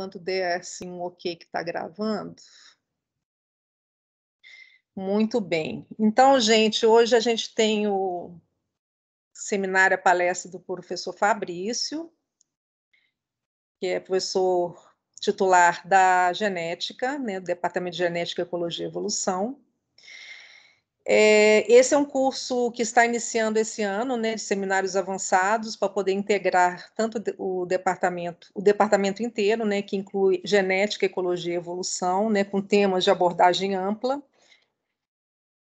Quando der assim um ok que está gravando. Muito bem. Então, gente, hoje a gente tem o seminário, a palestra do professor Fabrício, que é professor titular da genética, né, do Departamento de Genética, Ecologia e Evolução. Esse é um curso que está iniciando esse ano, né, de seminários avançados, para poder integrar tanto o departamento inteiro, né, que inclui genética, ecologia e evolução, né, com temas de abordagem ampla.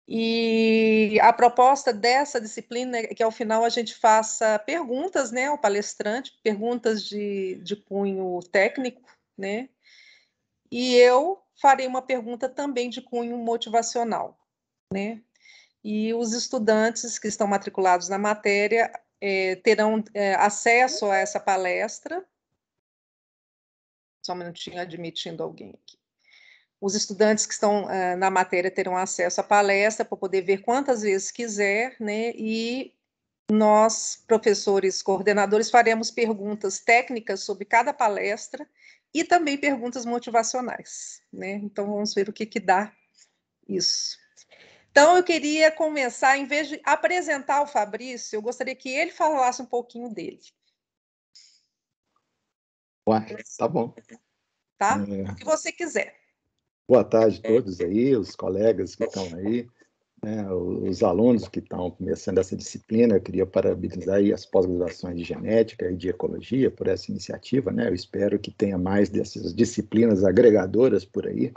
E a proposta dessa disciplina é que, ao final, a gente faça perguntas, né, ao palestrante, perguntas de cunho técnico, né, e eu farei uma pergunta também de cunho motivacional, né. E os estudantes que estão matriculados na matéria terão acesso a essa palestra. Só um minutinho, admitindo alguém aqui. Os estudantes que estão na matéria terão acesso à palestra para poder ver quantas vezes quiser, né? E nós, professores coordenadores, faremos perguntas técnicas sobre cada palestra e também perguntas motivacionais, né? Então, vamos ver o que dá isso. Então, eu queria começar, em vez de apresentar o Fabrício, eu gostaria que ele falasse um pouquinho dele. Tá bom. Tá? O que você quiser. Boa tarde a todos aí, os colegas que estão aí, né, os alunos que estão começando essa disciplina. Eu queria parabenizar aí as pós-graduações de genética e de ecologia por essa iniciativa, né? Eu espero que tenha mais dessas disciplinas agregadoras por aí,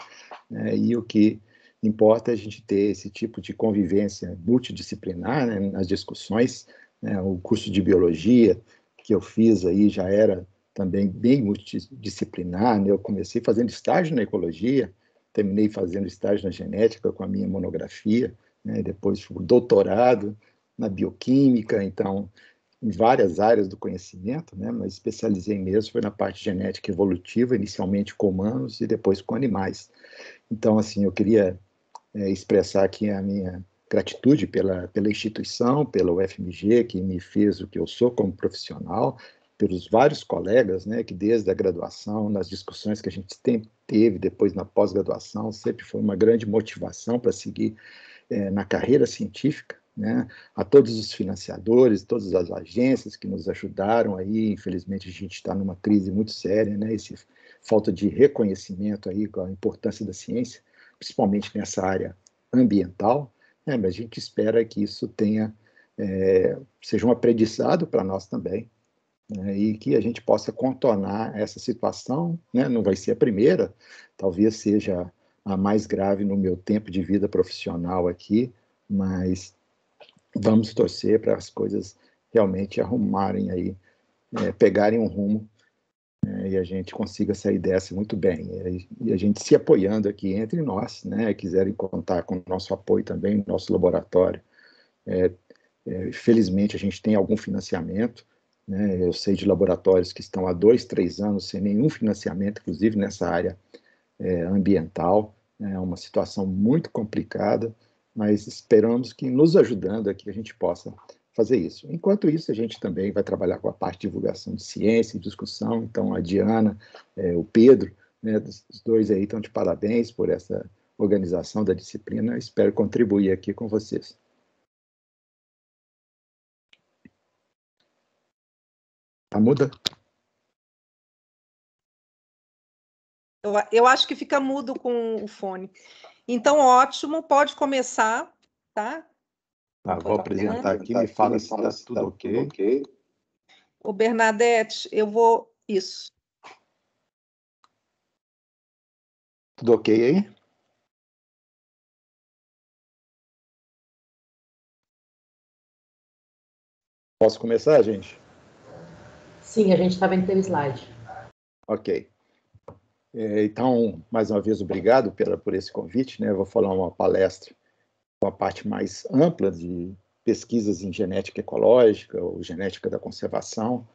né? E o que importa é a gente ter esse tipo de convivência multidisciplinar, né, nas discussões, né? O curso de biologia que eu fiz aí já era também bem multidisciplinar, né? Eu comecei fazendo estágio na ecologia, terminei fazendo estágio na genética com a minha monografia, né? Depois fui doutorado na bioquímica, então, em várias áreas do conhecimento, né? Mas especializei mesmo foi na parte genética evolutiva, inicialmente com humanos e depois com animais. Então, assim, eu queria expressar aqui a minha gratitude pela instituição, pela UFMG, que me fez o que eu sou como profissional, pelos vários colegas, né, que desde a graduação, nas discussões que a gente teve depois na pós-graduação, sempre foi uma grande motivação para seguir na carreira científica, né, a todos os financiadores, todas as agências que nos ajudaram aí. Infelizmente, a gente está numa crise muito séria, né, falta de reconhecimento aí com a importância da ciência, principalmente nessa área ambiental, né, mas a gente espera que isso seja um aprendizado para nós também, né, e que a gente possa contornar essa situação, né, não vai ser a primeira, talvez seja a mais grave no meu tempo de vida profissional aqui, mas vamos torcer para as coisas realmente arrumarem aí, pegarem um rumo, e a gente consiga sair dessa muito bem. E a gente se apoiando aqui entre nós, né, quiserem contar com o nosso apoio também, nosso laboratório. Felizmente, a gente tem algum financiamento, né, eu sei de laboratórios que estão há 2, 3 anos sem nenhum financiamento, inclusive nessa área ambiental. É uma situação muito complicada, mas esperamos que, nos ajudando aqui, a gente possa fazer isso. Enquanto isso, a gente também vai trabalhar com a parte de divulgação de ciência e discussão. Então, a Diana, o Pedro, né, os dois aí estão de parabéns por essa organização da disciplina. Espero contribuir aqui com vocês. Tá muda? Eu acho que fica mudo com o fone. Então, ótimo, pode começar, tá? Vou apresentar aqui, me fala se está tudo ok. Ô, Bernadette, eu vou... Isso. Tudo ok aí? Posso começar, gente? Sim, a gente está vendo teu slide. Ok. Então, mais uma vez, obrigado por esse convite, né? Eu vou falar uma palestra com a parte mais ampla de pesquisas em genética ecológica ou genética da conservação,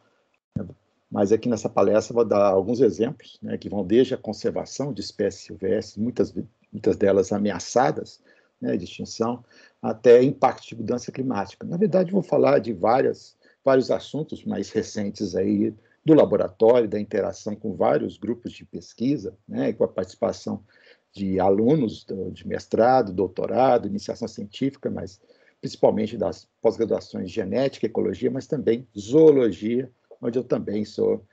né? Mas aqui nessa palestra eu vou dar alguns exemplos, né, que vão desde a conservação de espécies silvestres, muitas delas ameaçadas, né, de extinção, até impacto de mudança climática. Na verdade, vou falar de vários assuntos mais recentes aí do laboratório, da interação com vários grupos de pesquisa, né, e com a participação de alunos de mestrado, doutorado, iniciação científica, mas principalmente das pós-graduações de genética, ecologia, mas também zoologia, onde eu também sou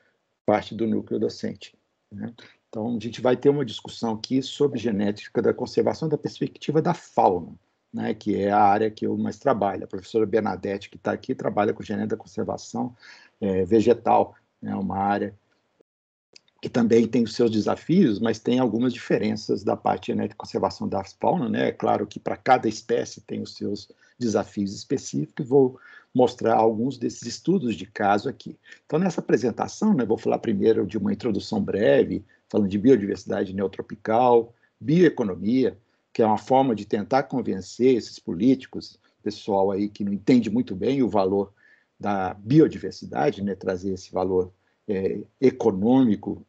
parte do núcleo docente, né? Então, a gente vai ter uma discussão aqui sobre genética da conservação da perspectiva da fauna, né, que é a área que eu mais trabalho. A professora Bernadette, que está aqui, trabalha com genética da conservação vegetal, né, uma área que também tem os seus desafios, mas tem algumas diferenças da parte genética de conservação da fauna, né? É claro que para cada espécie tem os seus desafios específicos, vou mostrar alguns desses estudos de caso aqui. Então, nessa apresentação, né, vou falar primeiro de uma introdução breve, falando de biodiversidade neotropical, bioeconomia, que é uma forma de tentar convencer esses políticos, pessoal aí que não entende muito bem o valor da biodiversidade, né, trazer esse valor econômico,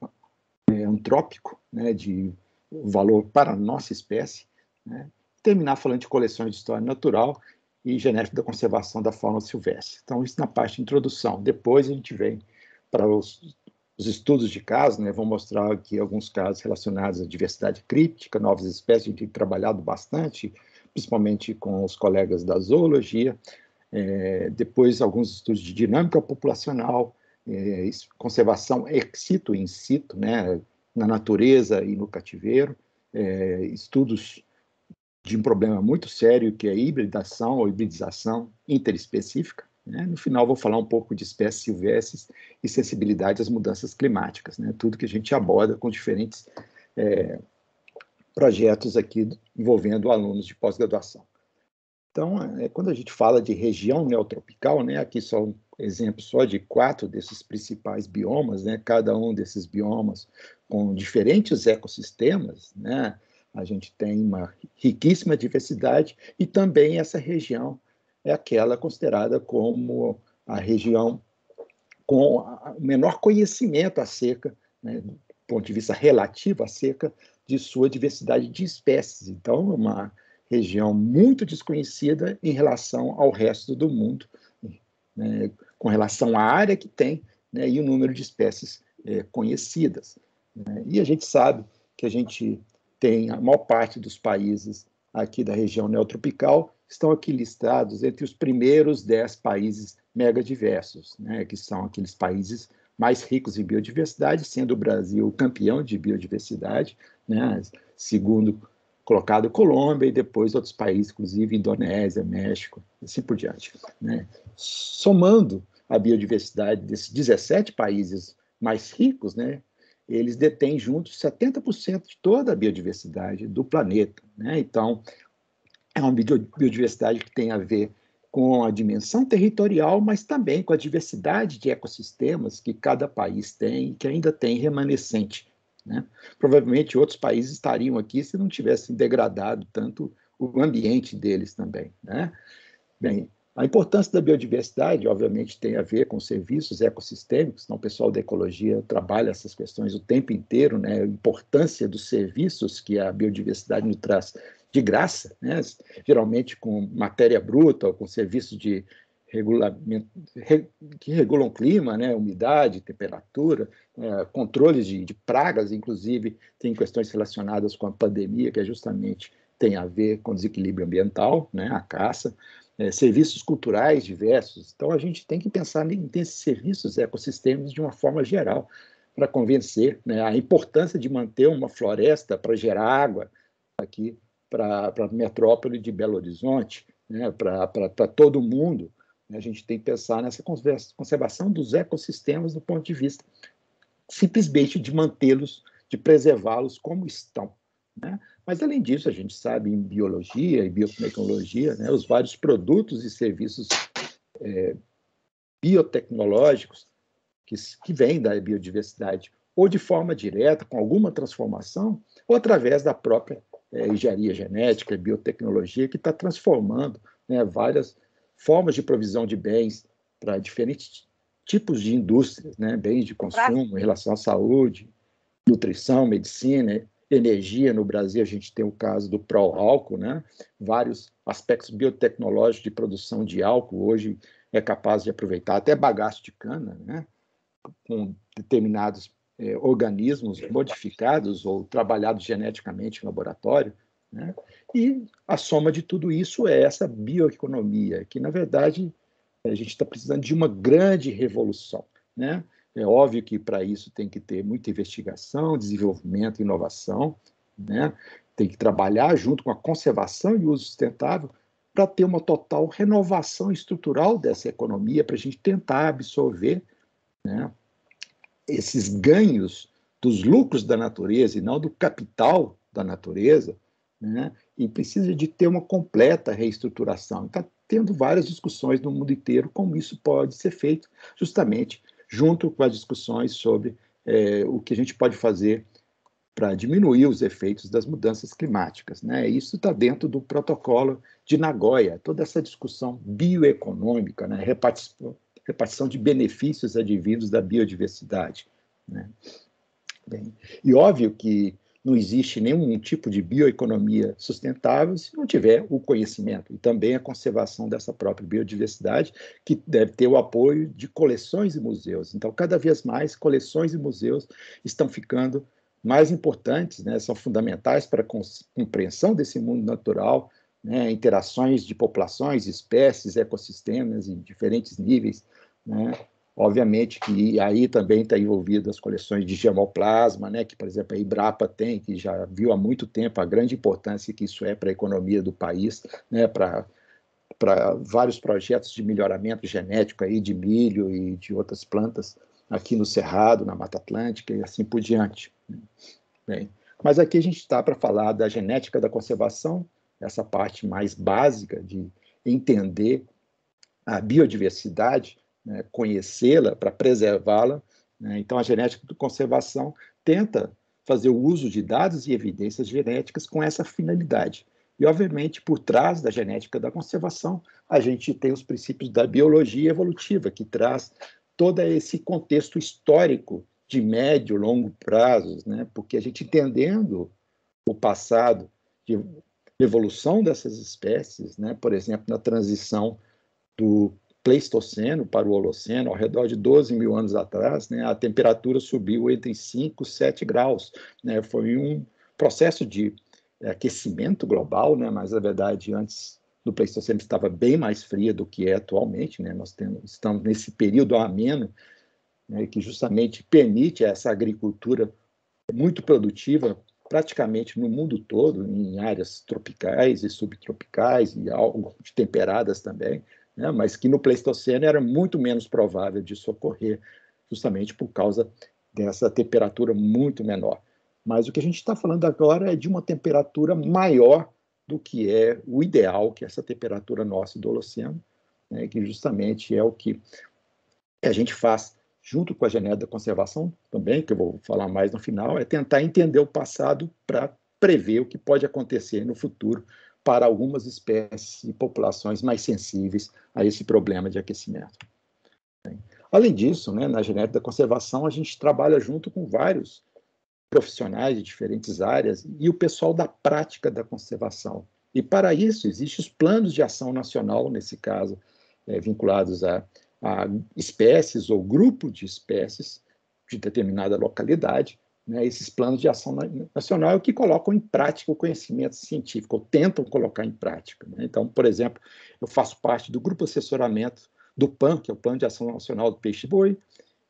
antrópico, né, de valor para a nossa espécie, né, terminar falando de coleções de história natural e genética da conservação da fauna silvestre. Então, isso na parte de introdução. Depois a gente vem para os estudos de casos, né, vou mostrar aqui alguns casos relacionados à diversidade crítica, novas espécies, a gente tem trabalhado bastante, principalmente com os colegas da zoologia, depois alguns estudos de dinâmica populacional, conservação ex situ, in situ, né, na natureza e no cativeiro, estudos de um problema muito sério que é a hibridação ou hibridização interespecífica, né? No final vou falar um pouco de espécies silvestres e sensibilidade às mudanças climáticas, né? Tudo que a gente aborda com diferentes projetos aqui envolvendo alunos de pós-graduação. Então, quando a gente fala de região neotropical, né, aqui só um exemplo só de 4 desses principais biomas, né, cada um desses biomas com diferentes ecossistemas, né, a gente tem uma riquíssima diversidade e também essa região é aquela considerada como a região com o menor conhecimento acerca, né, do ponto de vista relativo acerca de sua diversidade de espécies. Então, uma região muito desconhecida em relação ao resto do mundo, né, com relação à área que tem, né, e o número de espécies conhecidas, né. E a gente sabe que a gente tem a maior parte dos países aqui da região neotropical estão aqui listados entre os primeiros 10 países megadiversos, né, que são aqueles países mais ricos em biodiversidade, sendo o Brasil o campeão de biodiversidade, né, segundo colocado Colômbia e depois outros países, inclusive Indonésia, México, assim por diante, né? Somando a biodiversidade desses 17 países mais ricos, né, eles detêm juntos 70% de toda a biodiversidade do planeta, né? Então, é uma biodiversidade que tem a ver com a dimensão territorial, mas também com a diversidade de ecossistemas que cada país tem e que ainda tem remanescente, né? Provavelmente outros países estariam aqui se não tivessem degradado tanto o ambiente deles também, né? Bem, a importância da biodiversidade, obviamente, tem a ver com serviços ecossistêmicos, então o pessoal da ecologia trabalha essas questões o tempo inteiro, né? A importância dos serviços que a biodiversidade nos traz de graça, né? Geralmente com matéria bruta ou com serviços de regulamento, que regulam o clima, né? Umidade, temperatura, controles de pragas, inclusive tem questões relacionadas com a pandemia, que justamente tem a ver com desequilíbrio ambiental, né? A caça, serviços culturais diversos. Então, a gente tem que pensar nesses serviços ecossistêmicos de uma forma geral, para convencer, né, a importância de manter uma floresta para gerar água aqui para a metrópole de Belo Horizonte, né, para todo mundo. A gente tem que pensar nessa conservação dos ecossistemas do ponto de vista simplesmente de mantê-los, de preservá-los como estão, né? Mas, além disso, a gente sabe em biologia e biotecnologia, né, os vários produtos e serviços biotecnológicos que vêm da biodiversidade, ou de forma direta, com alguma transformação, ou através da própria engenharia genética, biotecnologia, que está transformando, né, várias formas de provisão de bens para diferentes tipos de indústrias, né, bens de consumo em relação à saúde, nutrição, medicina, energia. No Brasil, a gente tem o caso do pró-álcool, né? Vários aspectos biotecnológicos de produção de álcool hoje é capaz de aproveitar até bagaço de cana, né? com determinados organismos modificados ou trabalhados geneticamente em laboratório, né? E a soma de tudo isso é essa bioeconomia, que, na verdade, a gente está precisando de uma grande revolução, né? É óbvio que para isso tem que ter muita investigação, desenvolvimento, inovação, né? Tem que trabalhar junto com a conservação e uso sustentável para ter uma total renovação estrutural dessa economia, para a gente tentar absorver, né, esses ganhos dos lucros da natureza e não do capital da natureza, né? E precisa de ter uma completa reestruturação. Está tendo várias discussões no mundo inteiro como isso pode ser feito, justamente junto com as discussões sobre o que a gente pode fazer para diminuir os efeitos das mudanças climáticas, né? Isso está dentro do protocolo de Nagoya, toda essa discussão bioeconômica, né? Repartição de benefícios advindos da biodiversidade, né? Bem, e óbvio que não existe nenhum tipo de bioeconomia sustentável se não tiver o conhecimento e também a conservação dessa própria biodiversidade, que deve ter o apoio de coleções e museus. Então, cada vez mais, coleções e museus estão ficando mais importantes, né? São fundamentais para a compreensão desse mundo natural, né? Interações de populações, espécies, ecossistemas em diferentes níveis, né? Obviamente que aí também está envolvido as coleções de germoplasma, né, que, por exemplo, a Embrapa tem, que já viu há muito tempo a grande importância que isso é para a economia do país, né, para vários projetos de melhoramento genético aí de milho e de outras plantas aqui no Cerrado, na Mata Atlântica e assim por diante. Bem, mas aqui a gente está para falar da genética da conservação, essa parte mais básica de entender a biodiversidade, né, conhecê-la para preservá-la, né? Então, a genética de conservação tenta fazer o uso de dados e evidências genéticas com essa finalidade. E, obviamente, por trás da genética da conservação, a gente tem os princípios da biologia evolutiva, que traz todo esse contexto histórico de médio e longo prazos, né? Porque a gente entendendo o passado de evolução dessas espécies, né? Por exemplo, na transição do Pleistoceno para o Holoceno, ao redor de 12 mil anos atrás, né, a temperatura subiu entre 5 e 7 graus. Né, foi um processo de aquecimento global, né, mas, na verdade, antes do Pleistoceno estava bem mais fria do que é atualmente. Né, estamos nesse período ameno, né, que justamente permite essa agricultura muito produtiva praticamente no mundo todo, em áreas tropicais e subtropicais e algo de temperadas também, né? Mas que no Pleistoceno era muito menos provável disso ocorrer, justamente por causa dessa temperatura muito menor. Mas o que a gente está falando agora é de uma temperatura maior do que é o ideal, que é essa temperatura nossa do Holoceno, né? Que justamente é o que a gente faz junto com a genética da conservação também, que eu vou falar mais no final, é tentar entender o passado para prever o que pode acontecer no futuro para algumas espécies e populações mais sensíveis a esse problema de aquecimento. Além disso, né, na genética da conservação, a gente trabalha junto com vários profissionais de diferentes áreas e o pessoal da prática da conservação. E, para isso, existem os planos de ação nacional, nesse caso, vinculados a espécies ou grupo de espécies de determinada localidade, né? Esses planos de ação nacional que colocam em prática o conhecimento científico, ou tentam colocar em prática. Né? Então, por exemplo, eu faço parte do grupo de assessoramento do PAN, que é o Plano de Ação Nacional do Peixe-Boi,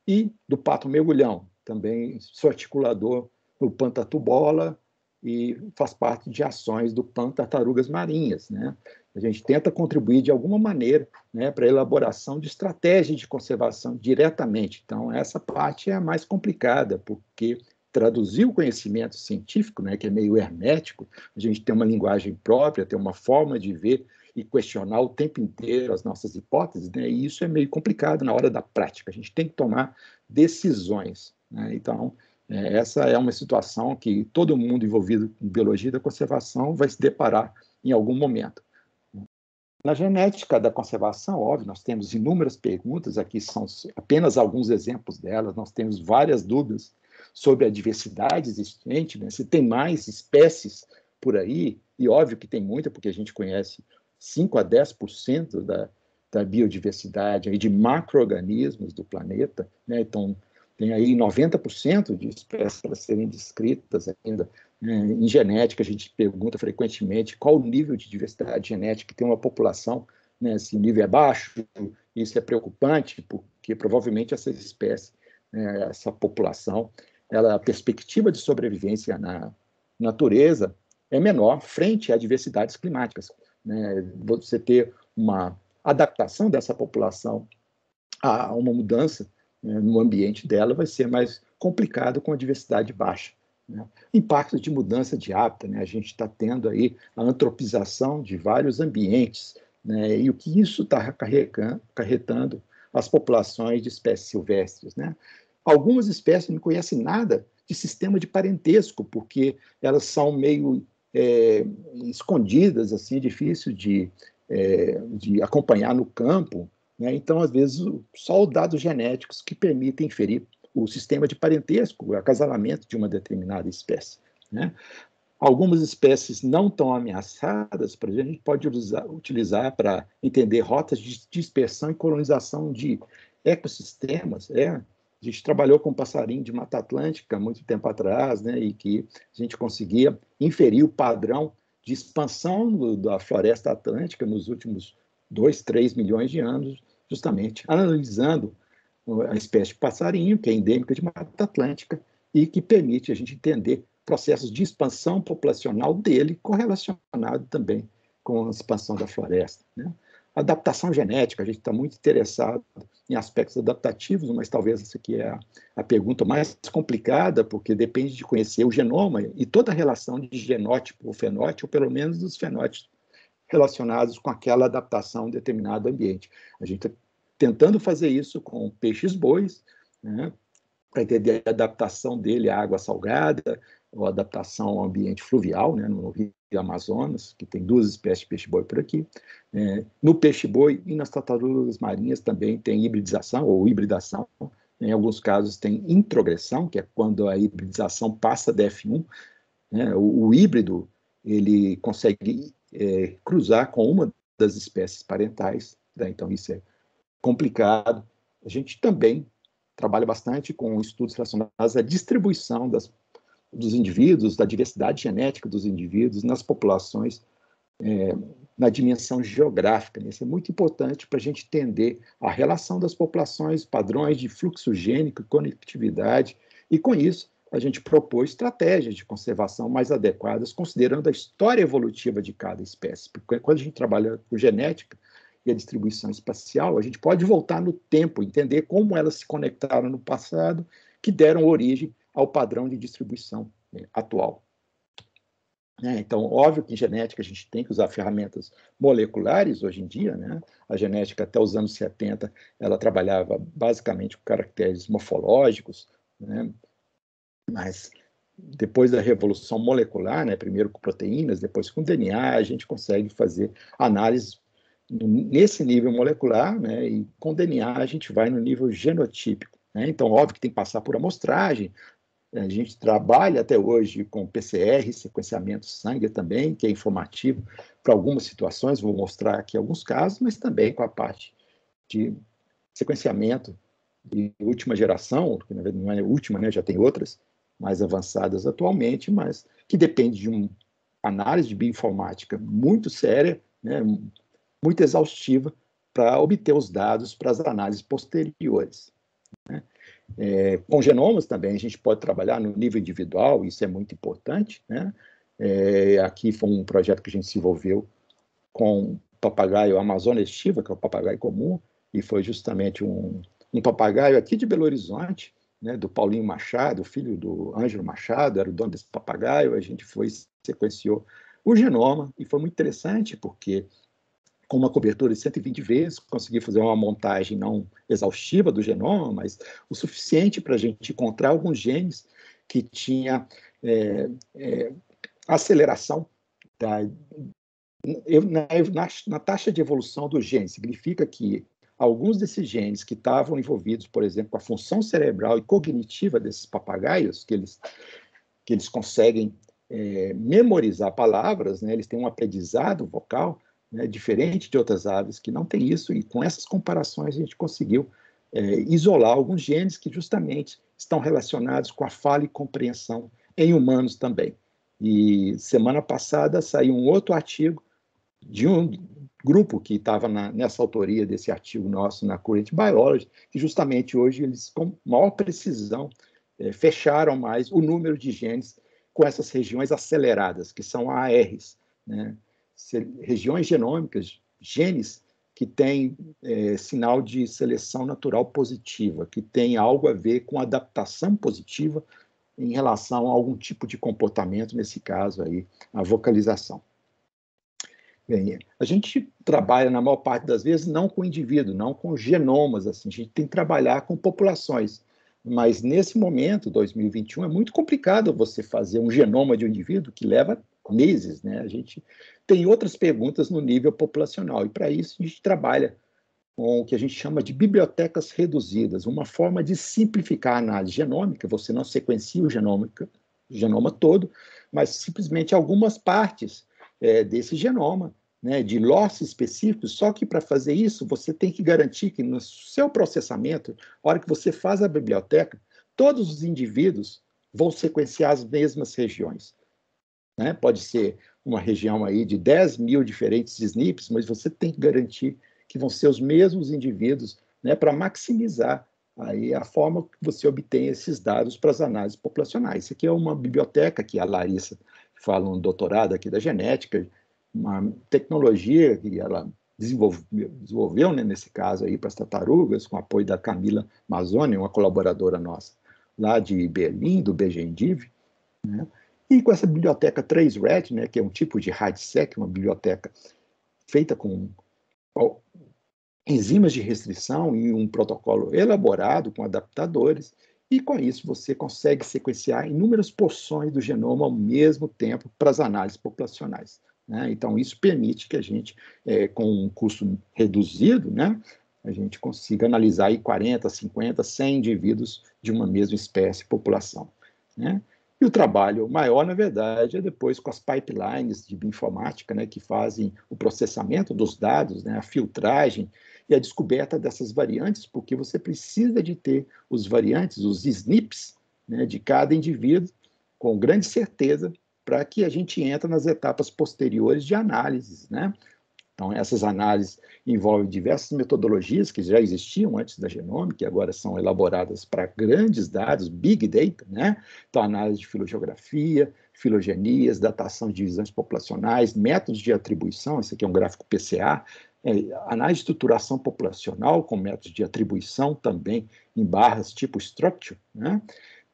e do Pato Mergulhão. Também sou articulador do PAN Tatu-Bola e faço parte de ações do PAN Tartarugas Marinhas, né? A gente tenta contribuir de alguma maneira, né, para a elaboração de estratégias de conservação diretamente. Então, essa parte é a mais complicada, porque traduzir o conhecimento científico, né, que é meio hermético, a gente tem uma linguagem própria, tem uma forma de ver e questionar o tempo inteiro as nossas hipóteses, né, e isso é meio complicado na hora da prática. A gente tem que tomar decisões. Né? Então, essa é uma situação que todo mundo envolvido em biologia da conservação vai se deparar em algum momento. Na genética da conservação, óbvio, nós temos inúmeras perguntas, aqui são apenas alguns exemplos delas, nós temos várias dúvidas sobre a diversidade existente, né? Se tem mais espécies por aí, e óbvio que tem muita, porque a gente conhece 5 a 10% da biodiversidade, aí de macro-organismos do planeta, né? Então, tem aí 90% de espécies para serem descritas ainda. Em genética, a gente pergunta frequentemente qual o nível de diversidade genética que tem uma população, né? Se o nível é baixo, isso é preocupante, porque provavelmente essa espécie, né, essa população, a perspectiva de sobrevivência na natureza é menor frente a diversidades climáticas, né? Você ter uma adaptação dessa população a uma mudança, né, no ambiente dela vai ser mais complicado com a diversidade baixa, né? Impactos de mudança de hábitat, né? A gente está tendo aí a antropização de vários ambientes, né? E o que isso está acarretando as populações de espécies silvestres, né? Algumas espécies não conhecem nada de sistema de parentesco, porque elas são meio escondidas, assim, difícil de acompanhar no campo, né? Então, às vezes, só os dados genéticos que permitem inferir o sistema de parentesco, o acasalamento de uma determinada espécie, né? Algumas espécies não tão ameaçadas, por exemplo, a gente pode utilizar para entender rotas de dispersão e colonização de ecossistemas. A gente trabalhou com passarinho de Mata Atlântica há muito tempo atrás, né, e que a gente conseguia inferir o padrão de expansão da floresta atlântica nos últimos 2, 3 milhões de anos, justamente analisando a espécie de passarinho, que é endêmica de Mata Atlântica, e que permite a gente entender processos de expansão populacional dele, correlacionado também com a expansão da floresta, né? Adaptação genética, a gente está muito interessado em aspectos adaptativos, mas talvez essa aqui é a pergunta mais complicada, porque depende de conhecer o genoma e toda a relação de genótipo ou fenótipo, ou pelo menos dos fenótipos relacionados com aquela adaptação em determinado ambiente. A gente está tentando fazer isso com peixes-bois, né, para entender a adaptação dele à água salgada, ou adaptação ao ambiente fluvial, né, no Rio Amazonas, que tem 2 espécies de peixe-boi por aqui. No peixe-boi e nas tartarugas marinhas também tem hibridização ou hibridação. Em alguns casos tem introgressão, que é quando a hibridização passa da F1, né? O híbrido ele consegue cruzar com uma das espécies parentais, né? Então isso é complicado. A gente também trabalha bastante com estudos relacionados à distribuição dos indivíduos, da diversidade genética dos indivíduos nas populações, na dimensão geográfica, né? Isso é muito importante para a gente entender a relação das populações, padrões de fluxo gênico, conectividade, e com isso a gente propôs estratégias de conservação mais adequadas, considerando a história evolutiva de cada espécie. Porque quando a gente trabalha com genética e a distribuição espacial, a gente pode voltar no tempo, entender como elas se conectaram no passado, que deram origem ao padrão de distribuição atual. Então, óbvio que em genética a gente tem que usar ferramentas moleculares hoje em dia, né? A genética até os anos 70, ela trabalhava basicamente com caracteres morfológicos, né? Mas depois da revolução molecular, né? Primeiro com proteínas, depois com DNA, a gente consegue fazer análises nesse nível molecular, né? E com DNA a gente vai no nível genotípico, né? Então, óbvio que tem que passar por amostragem. A gente trabalha até hoje com PCR, sequenciamento de sangue também, que é informativo para algumas situações, vou mostrar aqui alguns casos, mas também com a parte de sequenciamento de última geração, que na verdade não é última, né, já tem outras mais avançadas atualmente, mas que depende de uma análise de bioinformática muito séria, né, muito exaustiva, para obter os dados para as análises posteriores, né? Com genomas também a gente pode trabalhar no nível individual, isso é muito importante, né? Aqui foi um projeto que a gente se envolveu com o papagaio Amazônia estiva, que é o papagaio comum, e foi justamente um papagaio aqui de Belo Horizonte, né, do Paulinho Machado, filho do Ângelo Machado, era o dono desse papagaio. A gente sequenciou o genoma, e foi muito interessante, porque com uma cobertura de 120 vezes, consegui fazer uma montagem não exaustiva do genoma, mas o suficiente para a gente encontrar alguns genes que tinha aceleração na taxa de evolução do gene. Significa que alguns desses genes que estavam envolvidos, por exemplo, com a função cerebral e cognitiva desses papagaios, que eles conseguem memorizar palavras, né, eles têm um aprendizado vocal, né, diferente de outras aves que não tem isso, e com essas comparações a gente conseguiu isolar alguns genes que justamente estão relacionados com a fala e compreensão em humanos também. E semana passada saiu um outro artigo de um grupo que estava nessa autoria desse artigo nosso na Current Biology, que justamente hoje eles, com maior precisão, fecharam mais o número de genes com essas regiões aceleradas, que são ARs, né? Regiões genômicas, genes que têm sinal de seleção natural positiva, que tem algo a ver com adaptação positiva em relação a algum tipo de comportamento, nesse caso aí, a vocalização. Bem, a gente trabalha, na maior parte das vezes, não com indivíduo, não com genomas, assim, a gente tem que trabalhar com populações. Mas, nesse momento, 2021, é muito complicado você fazer um genoma de um indivíduo que leva meses, né? A gente tem outras perguntas no nível populacional, e para isso a gente trabalha com o que a gente chama de bibliotecas reduzidas, uma forma de simplificar a análise genômica. Você não sequencia o genoma todo, mas simplesmente algumas partes desse genoma, né, de lotes específicos, só que para fazer isso você tem que garantir que no seu processamento, na hora que você faz a biblioteca, todos os indivíduos vão sequenciar as mesmas regiões. Né? Pode ser uma região aí de 10 mil diferentes SNPs, mas você tem que garantir que vão ser os mesmos indivíduos, né, para maximizar aí a forma que você obtém esses dados para as análises populacionais. Isso aqui é uma biblioteca que a Larissa fala, um doutorado aqui da genética, uma tecnologia que ela desenvolveu, né, nesse caso aí para as tartarugas, com apoio da Camila Mazzoni, uma colaboradora nossa lá de Berlim, do BGENDIV, né? E com essa biblioteca Tracered, né, que é um tipo de RADSEC, uma biblioteca feita com enzimas de restrição e um protocolo elaborado com adaptadores, e com isso você consegue sequenciar inúmeras porções do genoma ao mesmo tempo para as análises populacionais. Né? Então, isso permite que a gente, com um custo reduzido, né, a gente consiga analisar aí 40, 50, 100 indivíduos de uma mesma espécie, população. Né? E o trabalho maior, na verdade, é depois com as pipelines de bioinformática, né, que fazem o processamento dos dados, né, a filtragem e a descoberta dessas variantes, porque você precisa de ter os variantes, os SNPs, né, de cada indivíduo, com grande certeza, para que a gente entre nas etapas posteriores de análises, né? Então, essas análises envolvem diversas metodologias que já existiam antes da genômica e agora são elaboradas para grandes dados, big data, né? Então, análise de filogeografia, filogenias, datação de divisões populacionais, métodos de atribuição, esse aqui é um gráfico PCA, análise de estruturação populacional com métodos de atribuição também em barras tipo structure, né?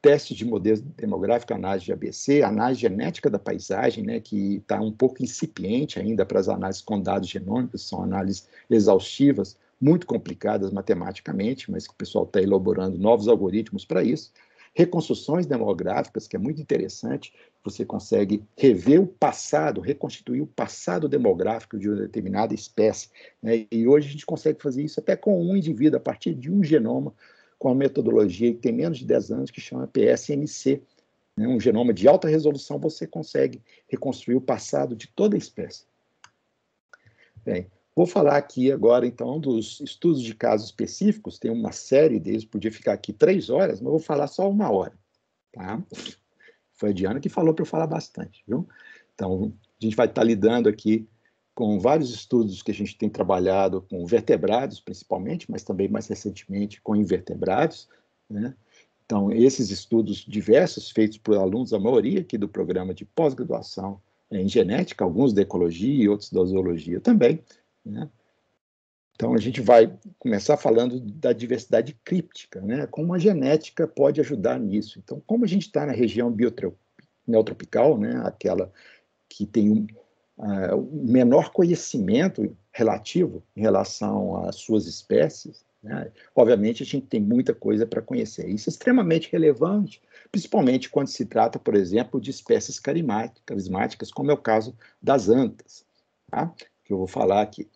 Testes de modelo demográfico, análise de ABC, análise genética da paisagem, né, que está um pouco incipiente ainda para as análises com dados genômicos, são análises exaustivas, muito complicadas matematicamente, mas que o pessoal está elaborando novos algoritmos para isso. Reconstruções demográficas, que é muito interessante, você consegue rever o passado, reconstituir o passado demográfico de uma determinada espécie, né, e hoje a gente consegue fazer isso até com um indivíduo, a partir de um genoma, com a metodologia que tem menos de 10 anos, que chama PSMC. Né? Um genoma de alta resolução, você consegue reconstruir o passado de toda a espécie. Bem, vou falar aqui agora, então, dos estudos de casos específicos, tem uma série deles, podia ficar aqui 3 horas, mas vou falar só 1 hora. Tá? Foi a Diana que falou para eu falar bastante, viu? Então, a gente vai estar lidando aqui com vários estudos que a gente tem trabalhado com vertebrados, principalmente, mas também mais recentemente com invertebrados, né? Então, esses estudos diversos, feitos por alunos, a maioria aqui do programa de pós-graduação em genética, alguns da ecologia e outros da zoologia também, né? Então, a gente vai começar falando da diversidade críptica, né? Como a genética pode ajudar nisso. Então, como a gente está na região neotropical, né? Aquela que tem menor conhecimento relativo em relação às suas espécies, né? Obviamente, a gente tem muita coisa para conhecer. Isso é extremamente relevante, principalmente quando se trata, por exemplo, de espécies carismáticas, como é o caso das antas, tá? Que eu vou falar aqui.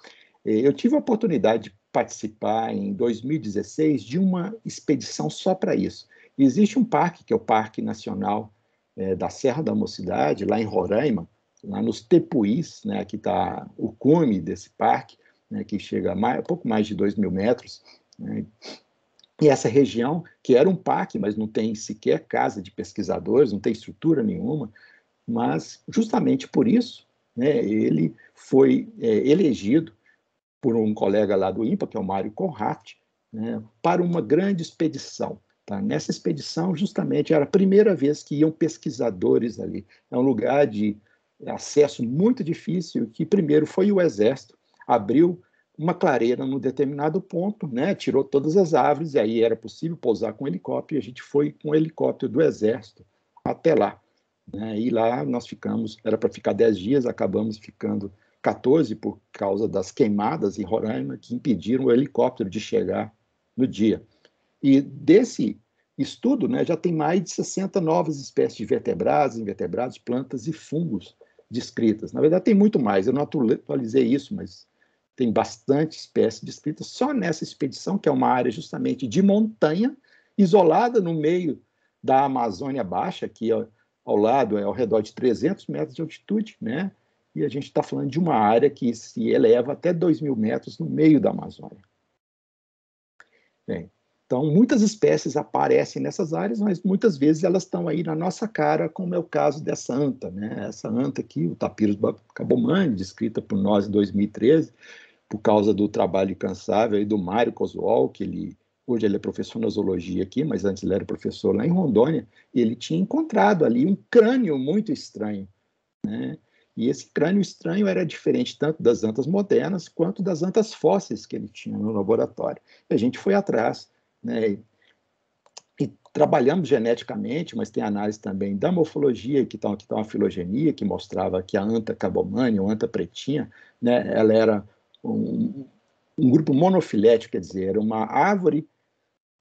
Eu tive a oportunidade de participar, em 2016, de uma expedição só para isso. Existe um parque, que é o Parque Nacional da Serra da Mocidade, lá em Roraima, lá nos tepuís, né? Aqui está o cume desse parque, né? Que chega a pouco mais de 2.000 metros, né? E essa região, que era um parque, mas não tem sequer casa de pesquisadores, não tem estrutura nenhuma, mas justamente por isso, né, ele foi elegido por um colega lá do INPA, que é o Mário Conrad, né, para uma grande expedição. Tá? Nessa expedição, justamente, era a primeira vez que iam pesquisadores ali. É um lugar de acesso muito difícil, que primeiro foi o Exército, abriu uma clareira num determinado ponto, né, tirou todas as árvores, e aí era possível pousar com helicóptero, e a gente foi com o helicóptero do Exército até lá. Né, e lá nós ficamos, era para ficar 10 dias, acabamos ficando 14 por causa das queimadas em Roraima, que impediram o helicóptero de chegar no dia. E desse estudo, né, já tem mais de 60 novas espécies de vertebrados, invertebrados, plantas e fungos descritas. Na verdade, tem muito mais, eu não atualizei isso, mas tem bastante espécies descritas só nessa expedição, que é uma área justamente de montanha, isolada no meio da Amazônia Baixa, que ao lado é ao redor de 300 metros de altitude, né? E a gente está falando de uma área que se eleva até 2.000 metros no meio da Amazônia. Bem, então, muitas espécies aparecem nessas áreas, mas muitas vezes elas estão aí na nossa cara, como é o caso dessa anta, né? Essa anta aqui, o Tapirus cabomani, descrita por nós em 2013, por causa do trabalho incansável aí do Mário Coswall, que hoje ele é professor na zoologia aqui, mas antes ele era professor lá em Rondônia, e ele tinha encontrado ali um crânio muito estranho, né? E esse crânio estranho era diferente tanto das antas modernas quanto das antas fósseis que ele tinha no laboratório. E a gente foi atrás, né? E trabalhamos geneticamente, mas tem análise também da morfologia, que está uma filogenia, que mostrava que a anta cabomani, ou anta pretinha, né, ela era um grupo monofilético, quer dizer, era uma árvore,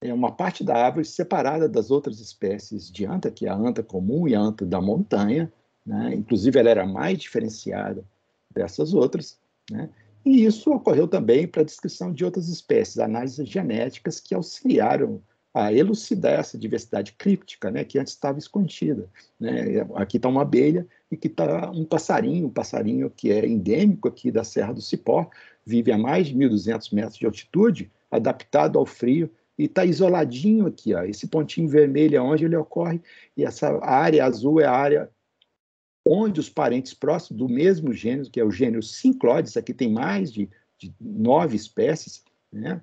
uma parte da árvore separada das outras espécies de anta, que é a anta comum e a anta da montanha, né? Inclusive ela era mais diferenciada dessas outras, né? E isso ocorreu também para a descrição de outras espécies, análises genéticas que auxiliaram a elucidar essa diversidade críptica, né, que antes estava escondida. Né? Aqui está uma abelha e aqui está um passarinho que é endêmico aqui da Serra do Cipó, vive a mais de 1.200 metros de altitude, adaptado ao frio, e está isoladinho aqui. Ó. Esse pontinho vermelho é onde ele ocorre, e essa área azul é a área onde os parentes próximos do mesmo gênero, que é o gênero Cyclodes, aqui tem mais de 9 espécies, né,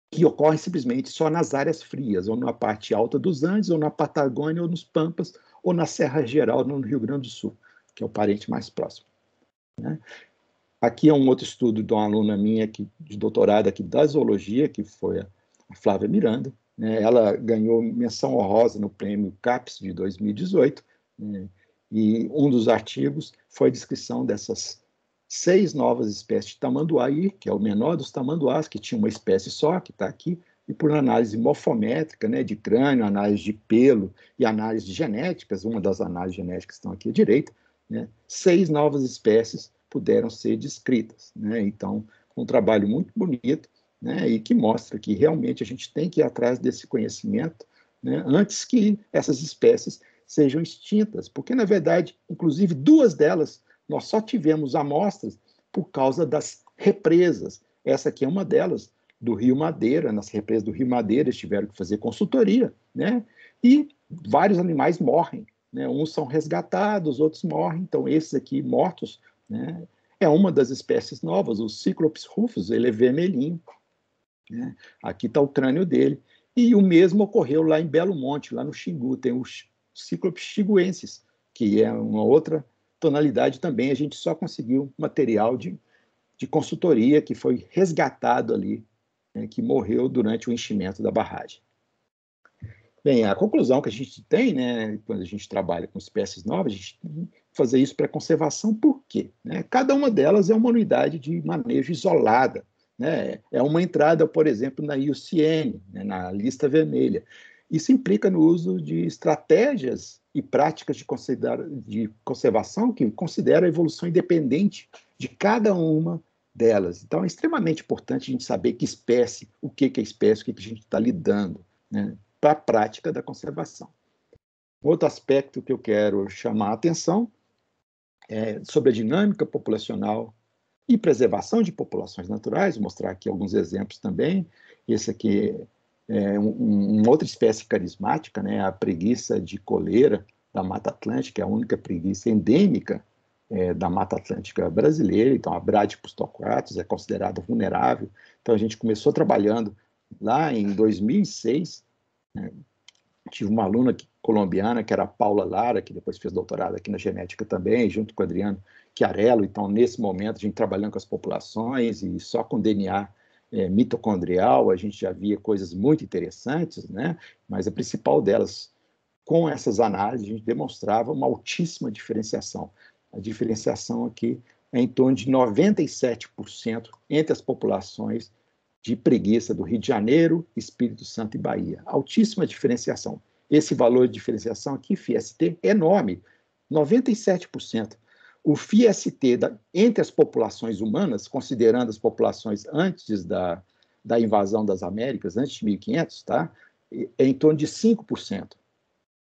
que ocorrem simplesmente só nas áreas frias, ou na parte alta dos Andes, ou na Patagônia, ou nos Pampas, ou na Serra Geral, no Rio Grande do Sul, que é o parente mais próximo. Né? Aqui é um outro estudo de uma aluna minha de doutorado aqui da zoologia, que foi a Flávia Miranda. Né? Ela ganhou menção honrosa no prêmio CAPES de 2018, né? E um dos artigos foi a descrição dessas 6 novas espécies de tamanduá, que é o menor dos tamanduás, que tinha uma espécie só, que está aqui, e por análise morfométrica, né, de crânio, análise de pelo e análise de genéticas, uma das análises genéticas estão aqui à direita, né, 6 novas espécies puderam ser descritas. Né, então, um trabalho muito bonito, né, e que mostra que realmente a gente tem que ir atrás desse conhecimento, né, antes que essas espécies sejam extintas, porque, na verdade, inclusive 2 delas, nós só tivemos amostras por causa das represas. Essa aqui é uma delas, do Rio Madeira. Nas represas do Rio Madeira, eles tiveram que fazer consultoria, né? E vários animais morrem, né? Uns são resgatados, outros morrem. Então, esses aqui mortos, né? É uma das espécies novas, o Cyclops rufus, ele é vermelhinho. Né? Aqui está o crânio dele. E o mesmo ocorreu lá em Belo Monte, lá no Xingu, tem o Cyclops xinguensis, que é uma outra tonalidade também. A gente só conseguiu material de consultoria que foi resgatado ali, né, que morreu durante o enchimento da barragem. Bem, a conclusão que a gente tem, né, quando a gente trabalha com espécies novas, a gente tem que fazer isso para conservação. Por quê? Né? Cada uma delas é uma unidade de manejo isolada. Né? É uma entrada, por exemplo, na IUCN, né, na lista vermelha. Isso implica no uso de estratégias e práticas de conservação que consideram a evolução independente de cada uma delas. Então, é extremamente importante a gente saber que espécie, o que é espécie, o que a gente está lidando, né, para a prática da conservação. Outro aspecto que eu quero chamar a atenção sobre a dinâmica populacional e preservação de populações naturais, vou mostrar aqui alguns exemplos também. Esse aqui é uma outra espécie carismática, né, a preguiça de coleira da Mata Atlântica, é a única preguiça endêmica da Mata Atlântica brasileira. Então, a Bradipus torquatus é considerada vulnerável. Então, a gente começou trabalhando lá em 2006, né? Tive uma aluna colombiana, que era a Paula Lara, que depois fez doutorado aqui na genética também, junto com o Adriano Chiarello. Então, nesse momento, a gente trabalhando com as populações e só com DNA mitocondrial, a gente já via coisas muito interessantes, né? Mas a principal delas, com essas análises, a gente demonstrava uma altíssima diferenciação. A diferenciação aqui é em torno de 97% entre as populações de preguiça do Rio de Janeiro, Espírito Santo e Bahia. Altíssima diferenciação. Esse valor de diferenciação aqui, FIST, é enorme, 97%. O FIST entre as populações humanas, considerando as populações antes da invasão das Américas, antes de 1500, tá? É em torno de 5%.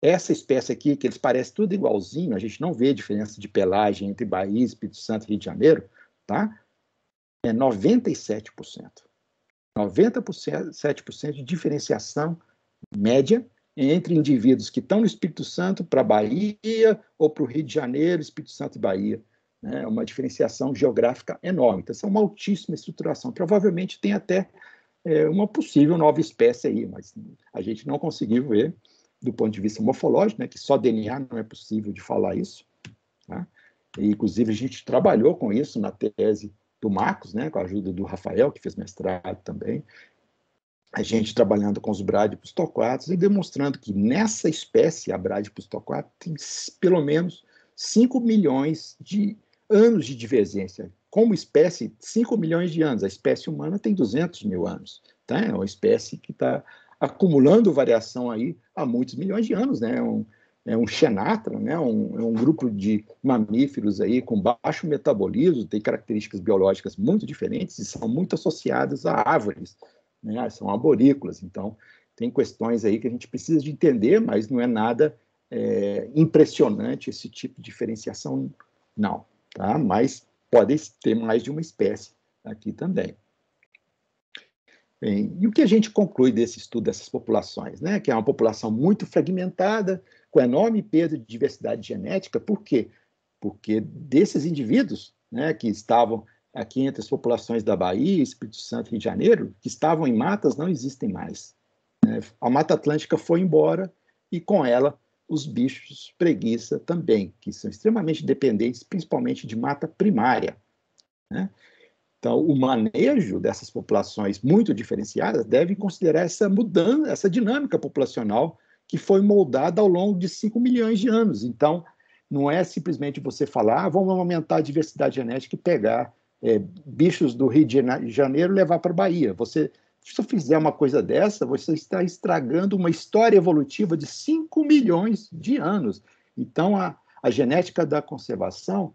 Essa espécie aqui, que eles parecem tudo igualzinho, a gente não vê diferença de pelagem entre Bahia, Espírito Santo e Rio de Janeiro, tá? É 97%. 97% de diferenciação média entre indivíduos que estão no Espírito Santo para Bahia ou para o Rio de Janeiro, Espírito Santo e Bahia. É uma diferenciação geográfica enorme. Então, essa é uma altíssima estruturação. Provavelmente tem até uma possível nova espécie aí, mas a gente não conseguiu ver do ponto de vista morfológico, né, que só DNA não é possível de falar isso. Tá? E, inclusive, a gente trabalhou com isso na tese do Marcos, né, com a ajuda do Rafael, que fez mestrado também, a gente trabalhando com os Bradipus torquatus e demonstrando que nessa espécie, a Bradipus torquatus, tem pelo menos 5 milhões de anos de divergência. Como espécie, 5 milhões de anos. A espécie humana tem 200 mil anos. Tá? É uma espécie que está acumulando variação aí há muitos milhões de anos, né? É um xenatra, né? Um grupo de mamíferos aí com baixo metabolismo, tem características biológicas muito diferentes e são muito associadas a árvores, né? São arborícolas. Então, tem questões aí que a gente precisa de entender, mas não é nada impressionante esse tipo de diferenciação, não. Tá? Mas pode ter mais de uma espécie aqui também. Bem, e o que a gente conclui desse estudo dessas populações? Né? Que é uma população muito fragmentada, com enorme perda de diversidade genética. Por quê? Porque desses indivíduos, né, que estavam aqui entre as populações da Bahia, Espírito Santo e Rio de Janeiro, que estavam em matas, não existem mais. Né? A Mata Atlântica foi embora e, com ela, os bichos preguiça também, que são extremamente dependentes, principalmente de mata primária. Né? Então, o manejo dessas populações muito diferenciadas deve considerar essa mudança, essa dinâmica populacional que foi moldada ao longo de 5 milhões de anos. Então, não é simplesmente você falar, vamos aumentar a diversidade genética e pegar bichos do Rio de Janeiro e levar para a Bahia. Se você fizer uma coisa dessa, você está estragando uma história evolutiva de 5 milhões de anos. Então, a genética da conservação,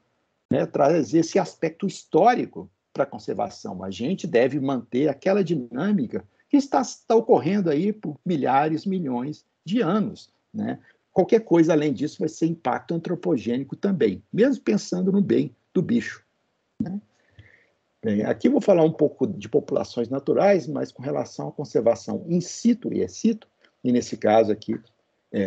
né, traz esse aspecto histórico para a conservação. A gente deve manter aquela dinâmica que está ocorrendo aí por milhares, milhões de anos. Né? Qualquer coisa além disso vai ser impacto antropogênico também, mesmo pensando no bem do bicho. Né? Bem, aqui eu vou falar um pouco de populações naturais, mas com relação à conservação in situ e ex situ, e nesse caso aqui